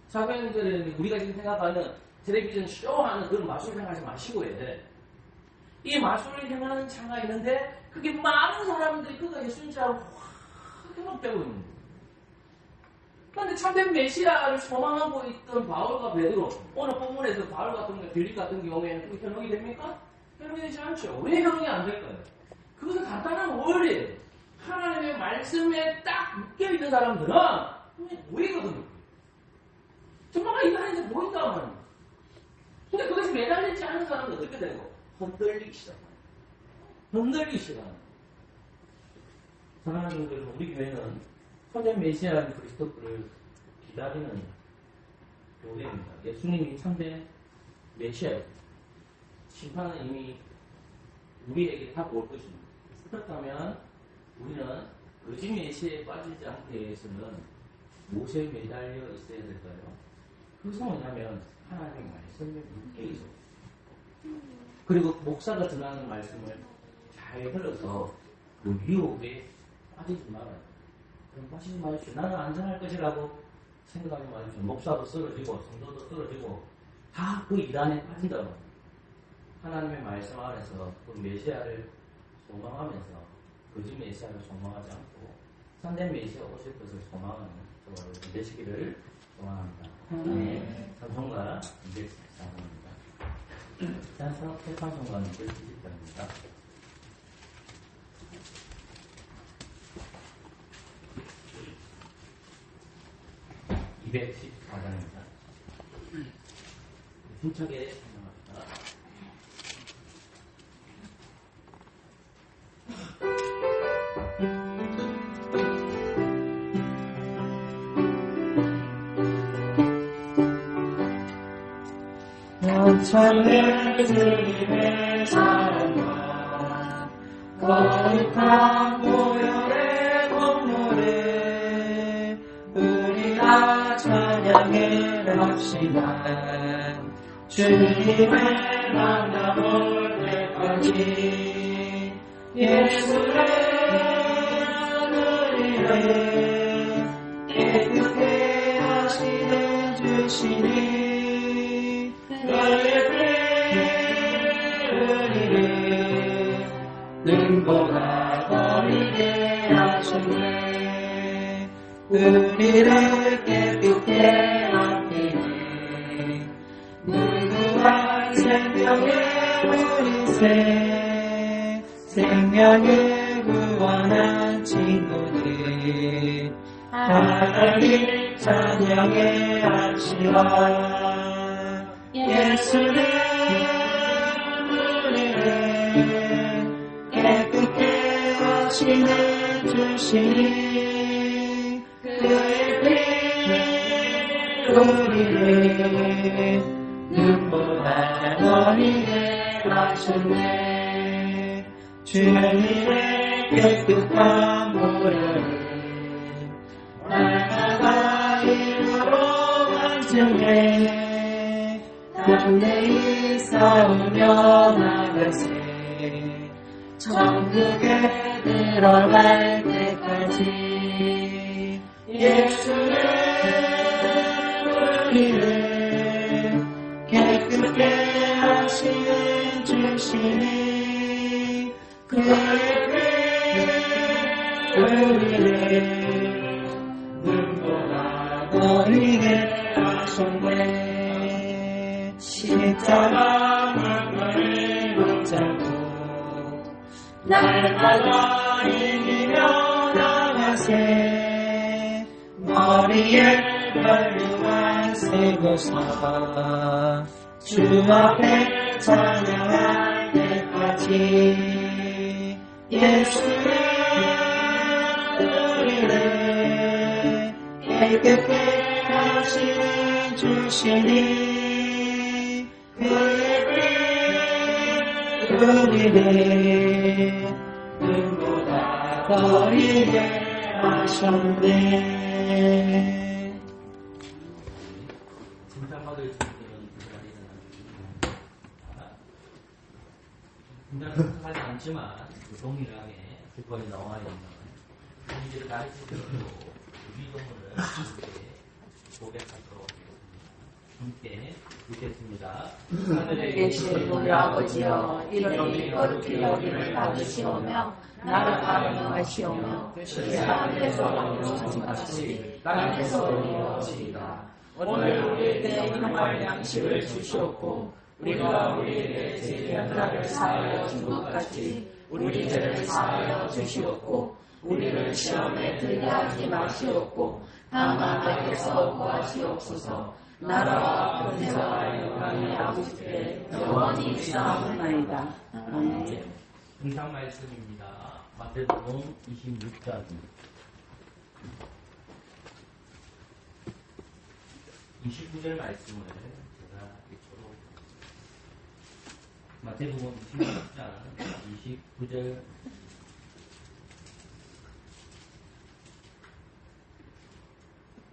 사회인들은 우리가 지금 생각하는 텔레비전 쇼하는 그런 마술을 행하지 마시고 해야 돼. 이 마술을 행하는 차가 있는데 그게 많은 사람들이 그가 예수님처럼 확 현혹되고 있는 거예요. 그런데 참된 메시아를 소망하고 있던 바울과 베드로, 오늘 본문에서 바울 같은 경우, 빌립 같은 경우에는 그 현혹이 됩니까? 현혹이 되지 않죠. 왜 현혹이 안 될까요? 그것은 간단한 원리예요. 하나님의 말씀에 딱 묶여있는 사람들은 보이거든요. 정말 이 안에서 보인다고 합니다. 근데 그것이 매달리지 않은 사람은 어떻게 되고? 흔들리기 시작합니다. 흔들리기 시작합니다. 사랑하는 분들, 우리 교회는 참된 메시아인 그리스도를 기다리는 교회입니다. 예수님이 참된 메시아입니다. 심판은 이미 우리에게 다 올 것입니다. 그렇다면 우리는 거짓 메시아에 빠지지 않기 위해서는 무엇에 매달려 있어야 될까요? 그것은 뭐냐면 하나님의 말씀에 묶여 있어. 그리고 목사가 전하는 말씀을 잘 들어서 그 유혹에 빠지지 말아요. 그럼 빠지지 마십시오. 나는 안전할 것이라고 생각하지 마십시오. 목사도 쓰러지고 성도도 쓰러지고 다 그 이단에 빠진다고 합니다. 하나님의 말씀 안에서 그 메시아를 소망하면서 거짓 메시아를 소망하지 않고 참된 메시아 오실 것을 소망하는 저와 되시기를 소망합니다. 찬송가 204번입니다. 찬송가 220번입니다. 214장입니다. 힘차게 찬양합니다. 영천의 주님의 사랑과 거룩한 보혈의 공로를 우리가 찬양해 합시다. 주님의 만나볼 때까지 예수를 우리를 깨끗게 하시는 주시니 우리를 눈보라 버리게 하셨네. 우리를 깨끗게 하시니 무궁한 생명의 우리세 생명을 구원한 친구들 하나님 찬양해 하시라. 예수는 우리를 깨끗게 하시는 주시니 그의 피 우리를 눈보라 버리게 하셨네. 주님의 깨끗한 보혈을 날마다 힘으로 완성해 담대히 싸우며 나가세. 천국에 들어갈 때까지 예수는 우리를 깨끗게 하시는 주시니 그의 피 우리를 눈보라 버리게 하셨네. 십자가 물건을 붙잡고 날마다 이기며 나가세. 머리에 관리와 세고서 주 앞에 찬양할 때까지 예수를 우리를 깨끗게 하시니 주시니 그의 피 우리를 눈보다 더 이게 하셨네. 칭찬받을 수 있는 자리는 칭찬하지 않지만 그 동일하게 주권이 나와 있는 본질을 가르치도록 위동을 함께 고백하도록 함께 읽겠습니다. 하늘에 계신 우리 아버지여, 이름이 거룩히 여김을 받으시오며 나를 가능하시오며 주의 하늘에서 왕족같이 땅에서 이루어지이다. 오늘 우리에게 일용할 양식을 주시옵고 우리가 우리에게 죄인들을 사하여 준 것 같이 우리 죄를 사하여 주시옵고 우리를 시험에 들게 하지 마시옵고 다만 악에서 구하시옵소서. 나라와 권세와 영광이 아버지께 영원히 있사옵나이다. 아멘. 응상 말씀입니다. 마태복음 26장 29절 말씀을 제가 읽도록 마태복음 26장 29절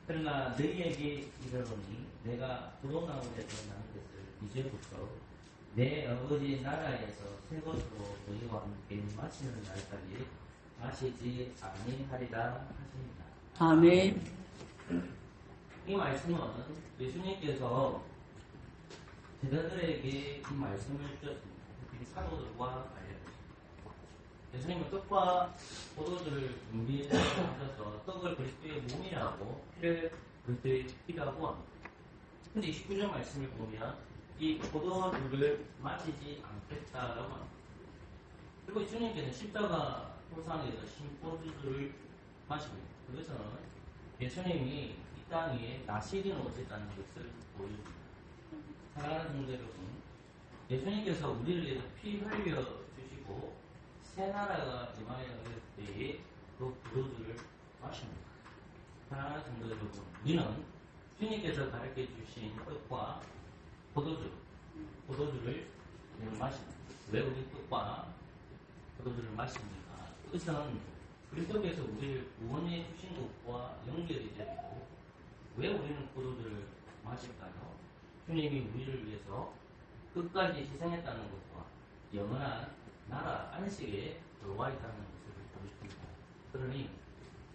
그러나 너희에게 이르노니 내가 부동나무에서 난 것을 이제부터 내 아버지 나라에서 새 것으로 너희와 함께 마시는 날까지 마시지 아니하리라 하십니다. 아멘. 이 말씀은 예수님께서 제자들에게 이 말씀을 주셨습니다. 특히 사도들과 관련해서 예수님은 떡과 포도주를 준비하셔서 떡을 그리스도의 몸이라고 피를 그리스도의 피라고 합니다. 근데 29절 말씀을 보면 이 포도주를 마시지 않겠다라고 합니다. 그리고 주님께서는 십자가 호상에서 신포도주를 마십니다. 그것은 예수님이 이 땅에 나시리는 오셨다는 것을 보여줍니다. 사랑하는 성도 여러분, 예수님께서 우리를 위해서 피 흘려 주시고 새 나라가 임하여 올 때에 그 포도주를 마십니다. 사랑하는 성도 여러분, 우리는 주님께서 가르쳐 주신 떡과 포도주를 마십니다. 왜 우리 떡과 포도주를 마십니까? 그것은 그리스도께서 우리를 구원해 주신 것과 연결이 되고 왜 우리는 포도주를 마실까요? 주님이 우리를 위해서 끝까지 희생했다는 것과 영원한 나라 안식에 들어와 있다는 것을 보여줍니다. 그러니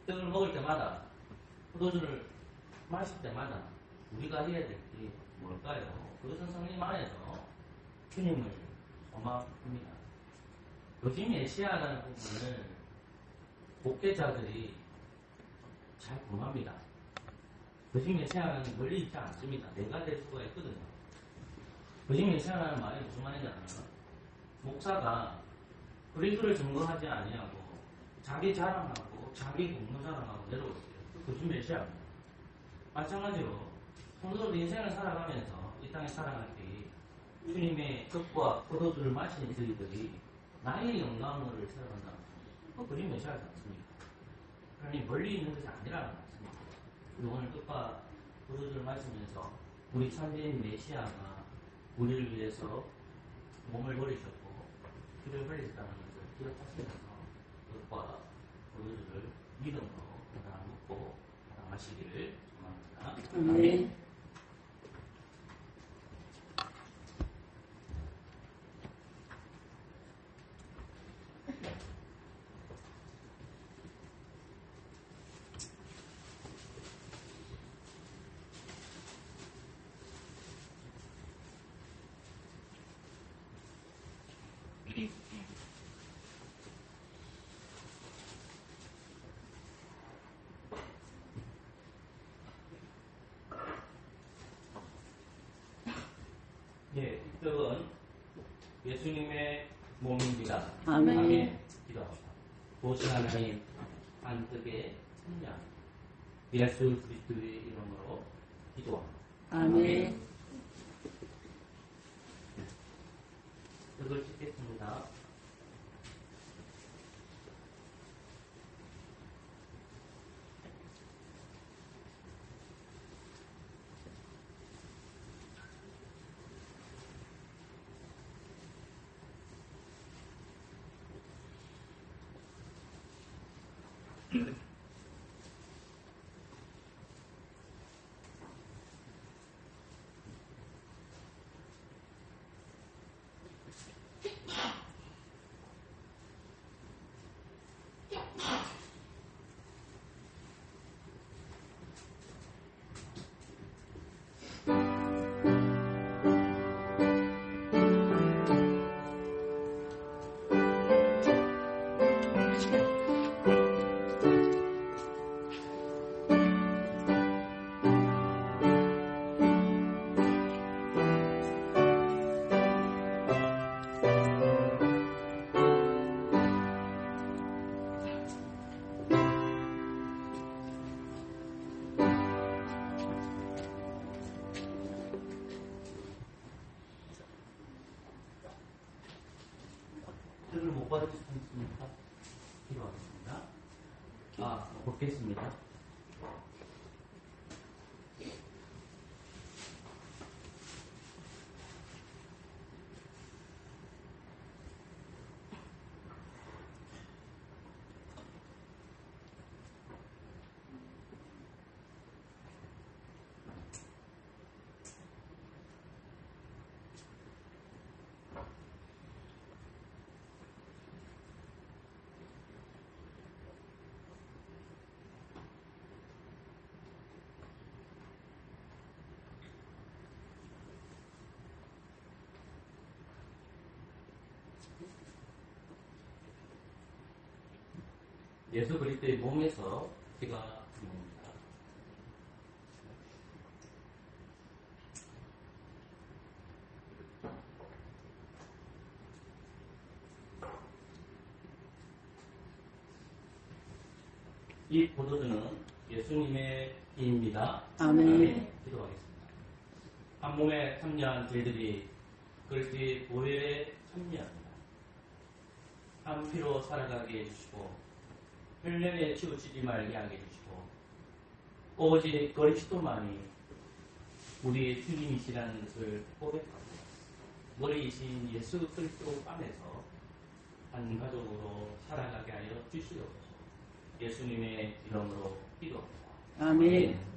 떡을 먹을 때마다 포도주를 마실 때마다 우리가 해야 될 게 뭘까요? 그것은 성령 안에서 주님을 소망합니다. 요즘 메시아라는 부분을 목회자들이 잘 공합니다. 요즘 메시아는 멀리 있지 않습니다. 내가 될 수가 있거든요. 요즘 메시아라는 말이 무슨 말이냐면 목사가 그리스도를 증거하지 아니하고 자기 자랑하고 자기 공로 자랑하고 내려오세요. 요즘 메시아입니다. 마찬가지로 성도들 인생을 살아가면서 이 땅에 살아갈 때 주님의 떡과 포도주를 마시는 저희들이 나의 영광을 살아간다는 거 그림 메시아지 않습니까? 그러니 멀리 있는 것이 아니라는 말씀입니다. 그리고 오늘 떡과 포도주를 마시면서 우리 참된 메시아가 우리를 위해서 몸을 버리셨고 피를 흘리셨다는 것을 기억하시면서 떡과 포도주를 믿음으로 하나 먹고 하나 마시기를 소망합니다. 아멘. 예, 이 떡은 예수님의 몸입니다. 아멘. 기도합니다. 보신 하나님, 한 떡의 찬양, 예수 그리스도의 이름으로 기도합니다. 아멘. 뜻을 찍겠습니다. 뜻을 못 받으실 수 있습니까? 기도하겠습니다. 걷겠습니다. 예수 그리스도의 몸에서 피가 나옵니다. 이 포도주는 예수님의 피입니다. 아멘. 기도하겠습니다. 한 몸에 참여한 저희들이 그리스도의 보혈에 참여합니다. 한 피로 살아가게 해주시고 혈령에 치우치지 말게 하게 해주시고 오직 그리스도만이 우리의 주님이시라는 것을 고백하고 머리이신 예수 그리스도 안에서 한 가족으로 살아가게 하여 주시옵소서. 예수님의 이름으로 기도합니다. 아멘.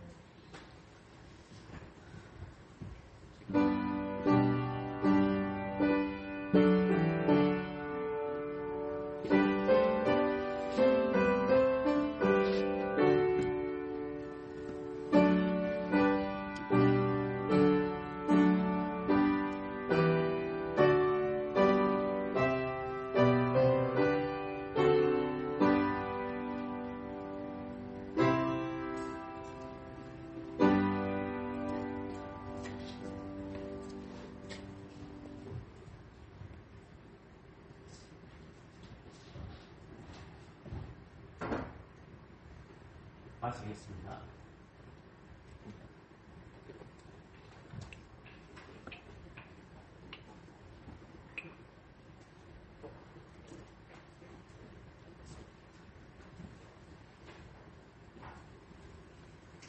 마치겠습니다.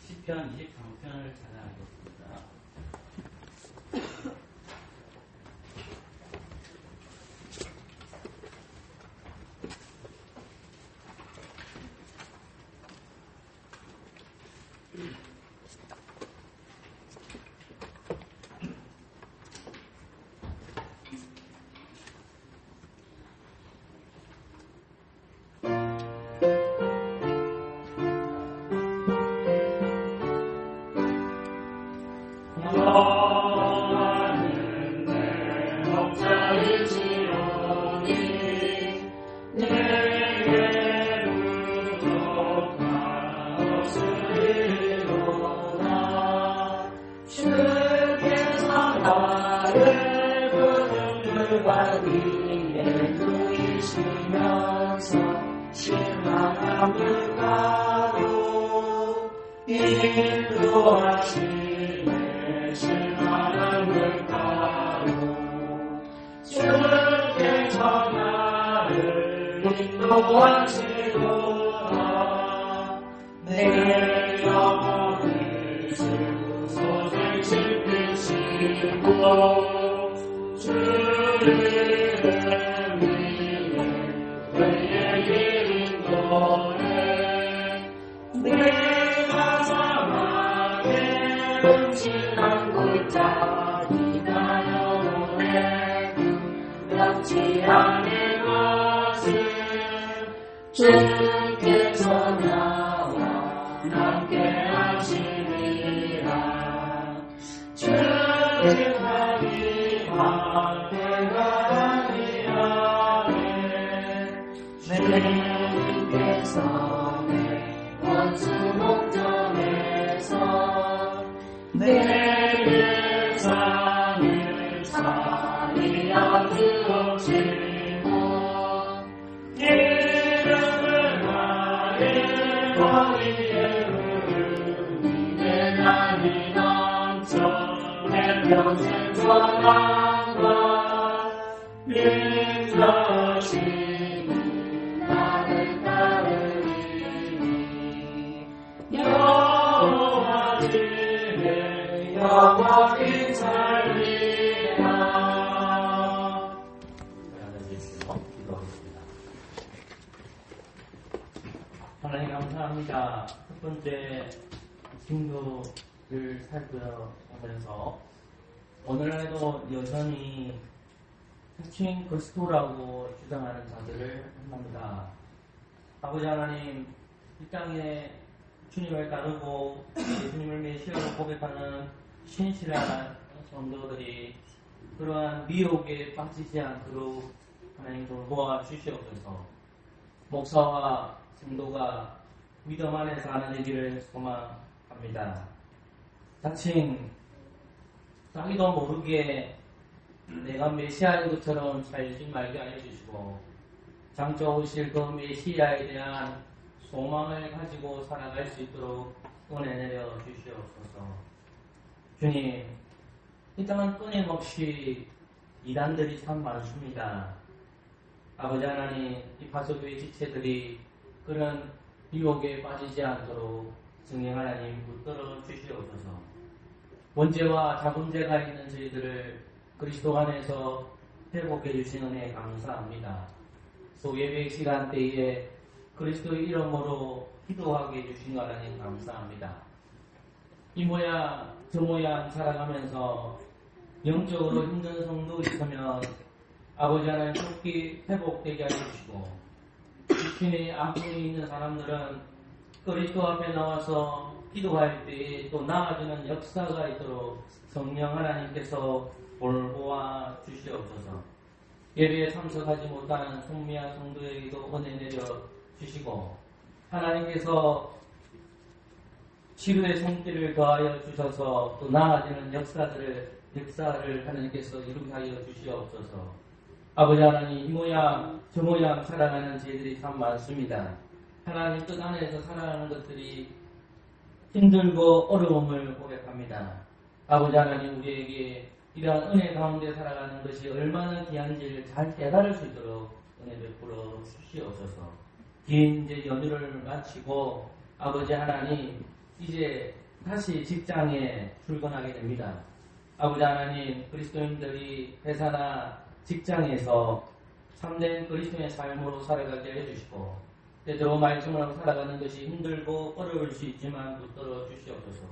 시편 23편을 찬양하겠습니다. 인도하시네 신하는 가로 주께서 나를 인도하시도다 내 영혼을 주 소생 지키시고 주를 위해 그에게 인도해 내가 사랑해 음식한 골짜 네가 영원해 변치 않을 것은 주께서 나와 함께 하시리라 주께하니 함께가 아니하네 주님께서 내 원수 목전에서 내 삶을 살리어 주시고 이름을 하여 거리에 흐르는 나이 넘쳐 내 평생 소망과 인자심이 나를 따르리니 여호와 지내 영원히 살리라. 기도하겠습니다. 하나님 감사합니다. 첫 번째 친구를 살펴보면서 오늘날에도 여전히 특징 그리스도라고 주장하는 자들을 만납니다. 아버지 하나님, 이 땅에 주님을 따르고 예수님을 메시아로 고백하는 신실한 성도들이 그러한 미혹에 빠지지 않도록 하나님 돌보아 주시옵소서. 목사와 성도가 믿음 안에서 하는 얘기를 소망합니다. 자칭 자기도 모르게 내가 메시아인 것처럼 살지 말게 알려주시고 장차 오실 그 메시아에 대한 소망을 가지고 살아갈 수 있도록 은혜 내려 주시옵소서. 주님, 이 땅은 끊임없이 이단들이 참 많습니다. 아버지 하나님, 이 파수교의 지체들이 그런 유혹에 빠지지 않도록 성령 하나님 붙들어 주시옵소서. 원죄와 자범죄가 있는 저희들을 그리스도 안에서 회복해 주신 은혜 감사합니다. 예배 시간대에 그리스도의 이름으로 기도하게 해주신 거 하나님 감사합니다. 이 모양 저 모양 살아가면서 영적으로 힘든 성도 있으면 아버지 하나님 속히 회복되게 해주시고 육신에 아픔이 있는 사람들은 그리스도 앞에 나와서 기도할 때 또 나아지는 역사가 있도록 성령 하나님께서 돌보아 주시옵소서. 예배에 참석하지 못하는 성미와 성도에게도 은혜 내려 주시고 하나님께서 치료의 손길을 더하여 주셔서 또 나아지는 역사를 하나님께서 이루게 하여 주시옵소서. 아버지 하나님, 이 모양 저 모양 살아가는 저희들이 참 많습니다. 하나님 뜻 안에서 살아가는 것들이 힘들고 어려움을 고백합니다. 아버지 하나님, 우리에게 이러한 은혜 가운데 살아가는 것이 얼마나 귀한지를 잘 깨달을 수 있도록 은혜 베풀어 주시옵소서. 긴 이제 연휴를 마치고 아버지 하나님 이제 다시 직장에 출근하게 됩니다. 아버지 하나님, 그리스도인들이 회사나 직장에서 참된 그리스도의 삶으로 살아가게 해주시고 때때로 말씀으로 살아가는 것이 힘들고 어려울 수 있지만 붙들어 주시옵소서.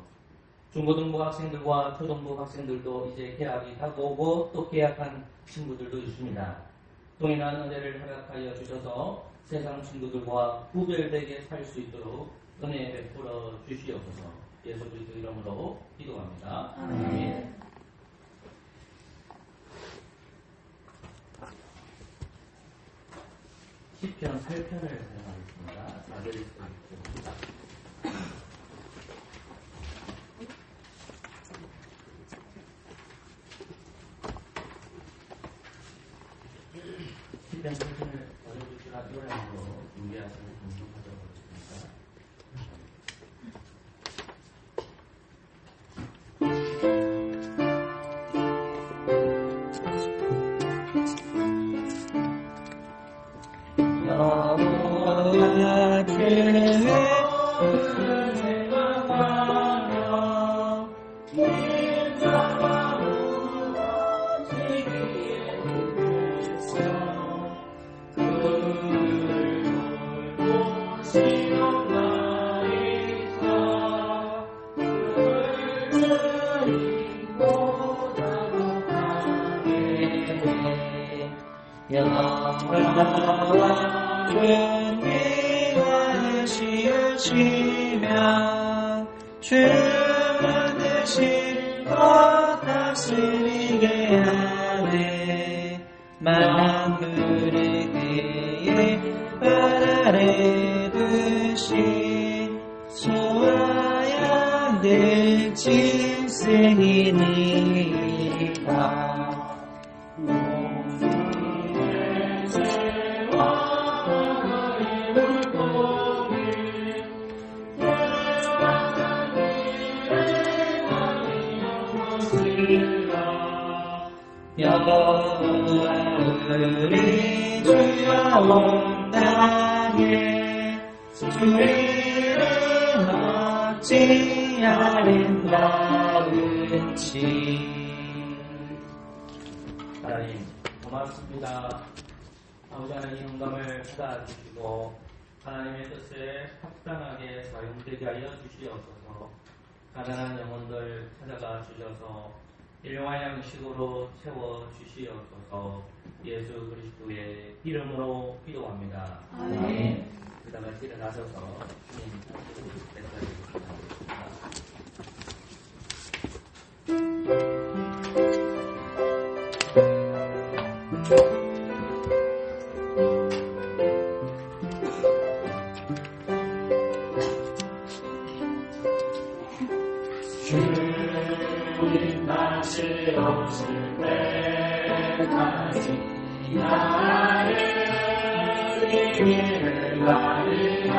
중고등부 학생들과 초등부 학생들도 이제 개학이 다가오고 또 개학한 친구들도 있습니다. 동일한 은혜를 허락하여 주셔서 세상 친구들과 구별되게 살 수 있도록 은혜 베풀어 주시옵소서. 예수 그리스도 이름으로 기도합니다. 아멘. 시편 8편을 사용하겠습니다. 다들 읽겠습니다. 시편 8편을 어려우시라 노래로 준비하시는 분들 가져보겠습니다. 생각하며 인자가 무너지기에 눈에서 그를 돌고 시험나이다 그를 주님보다 높게 여호와와 은혜와 시우시며 주는 대신 것 다스리게 하네 만물의 그의 발 아래 두신 소와 양들 짐승이니까 여호와 우리 주여 온 땅에 주의를 얻지 아름다운지 하나님 고맙습니다. 아버지 하나님 영광을 받아주시고 하나님의 뜻에 합당하게 사용되게 하여 주시옵소서. 가난한 영혼들 찾아가 주셔서 일용할 양식으로 채워 주시옵소서. 예수 그리스도의 이름으로 기도합니다. 아멘. 다 같이 일어나셔서 주님 함께 기도하겠습니다. 주님 다시 오실 때까지 나를 이기를 가리라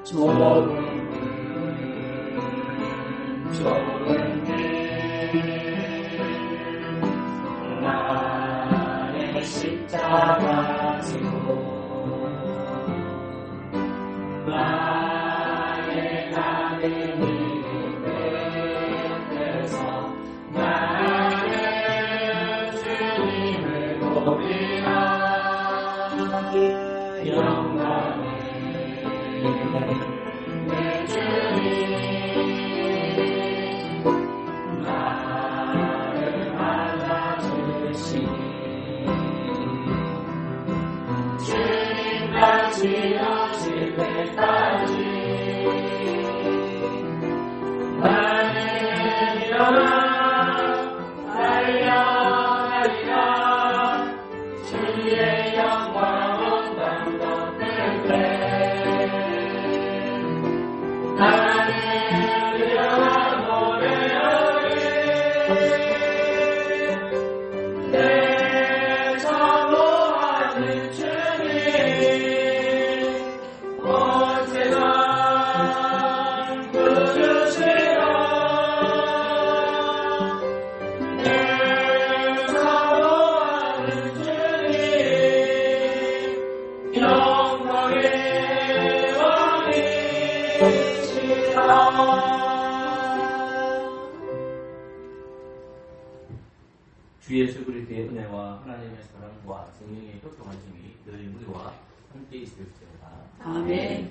좋은 길 나의 십자가 지고 나의 나는 영광을 내 주님 나를 받아주시니 주님 다시 오실 때까지 나는 일어나 달려가리라 주의 영광 나는 일어나 노래하리 내 사모하는 주님 온 세상 부르시라 내 사모하는 주님 영광의 주 예수 그리스도의 은혜와 하나님의 사랑과 성령의 교통하심이 늘 우리와 함께 있을지어다. 아멘.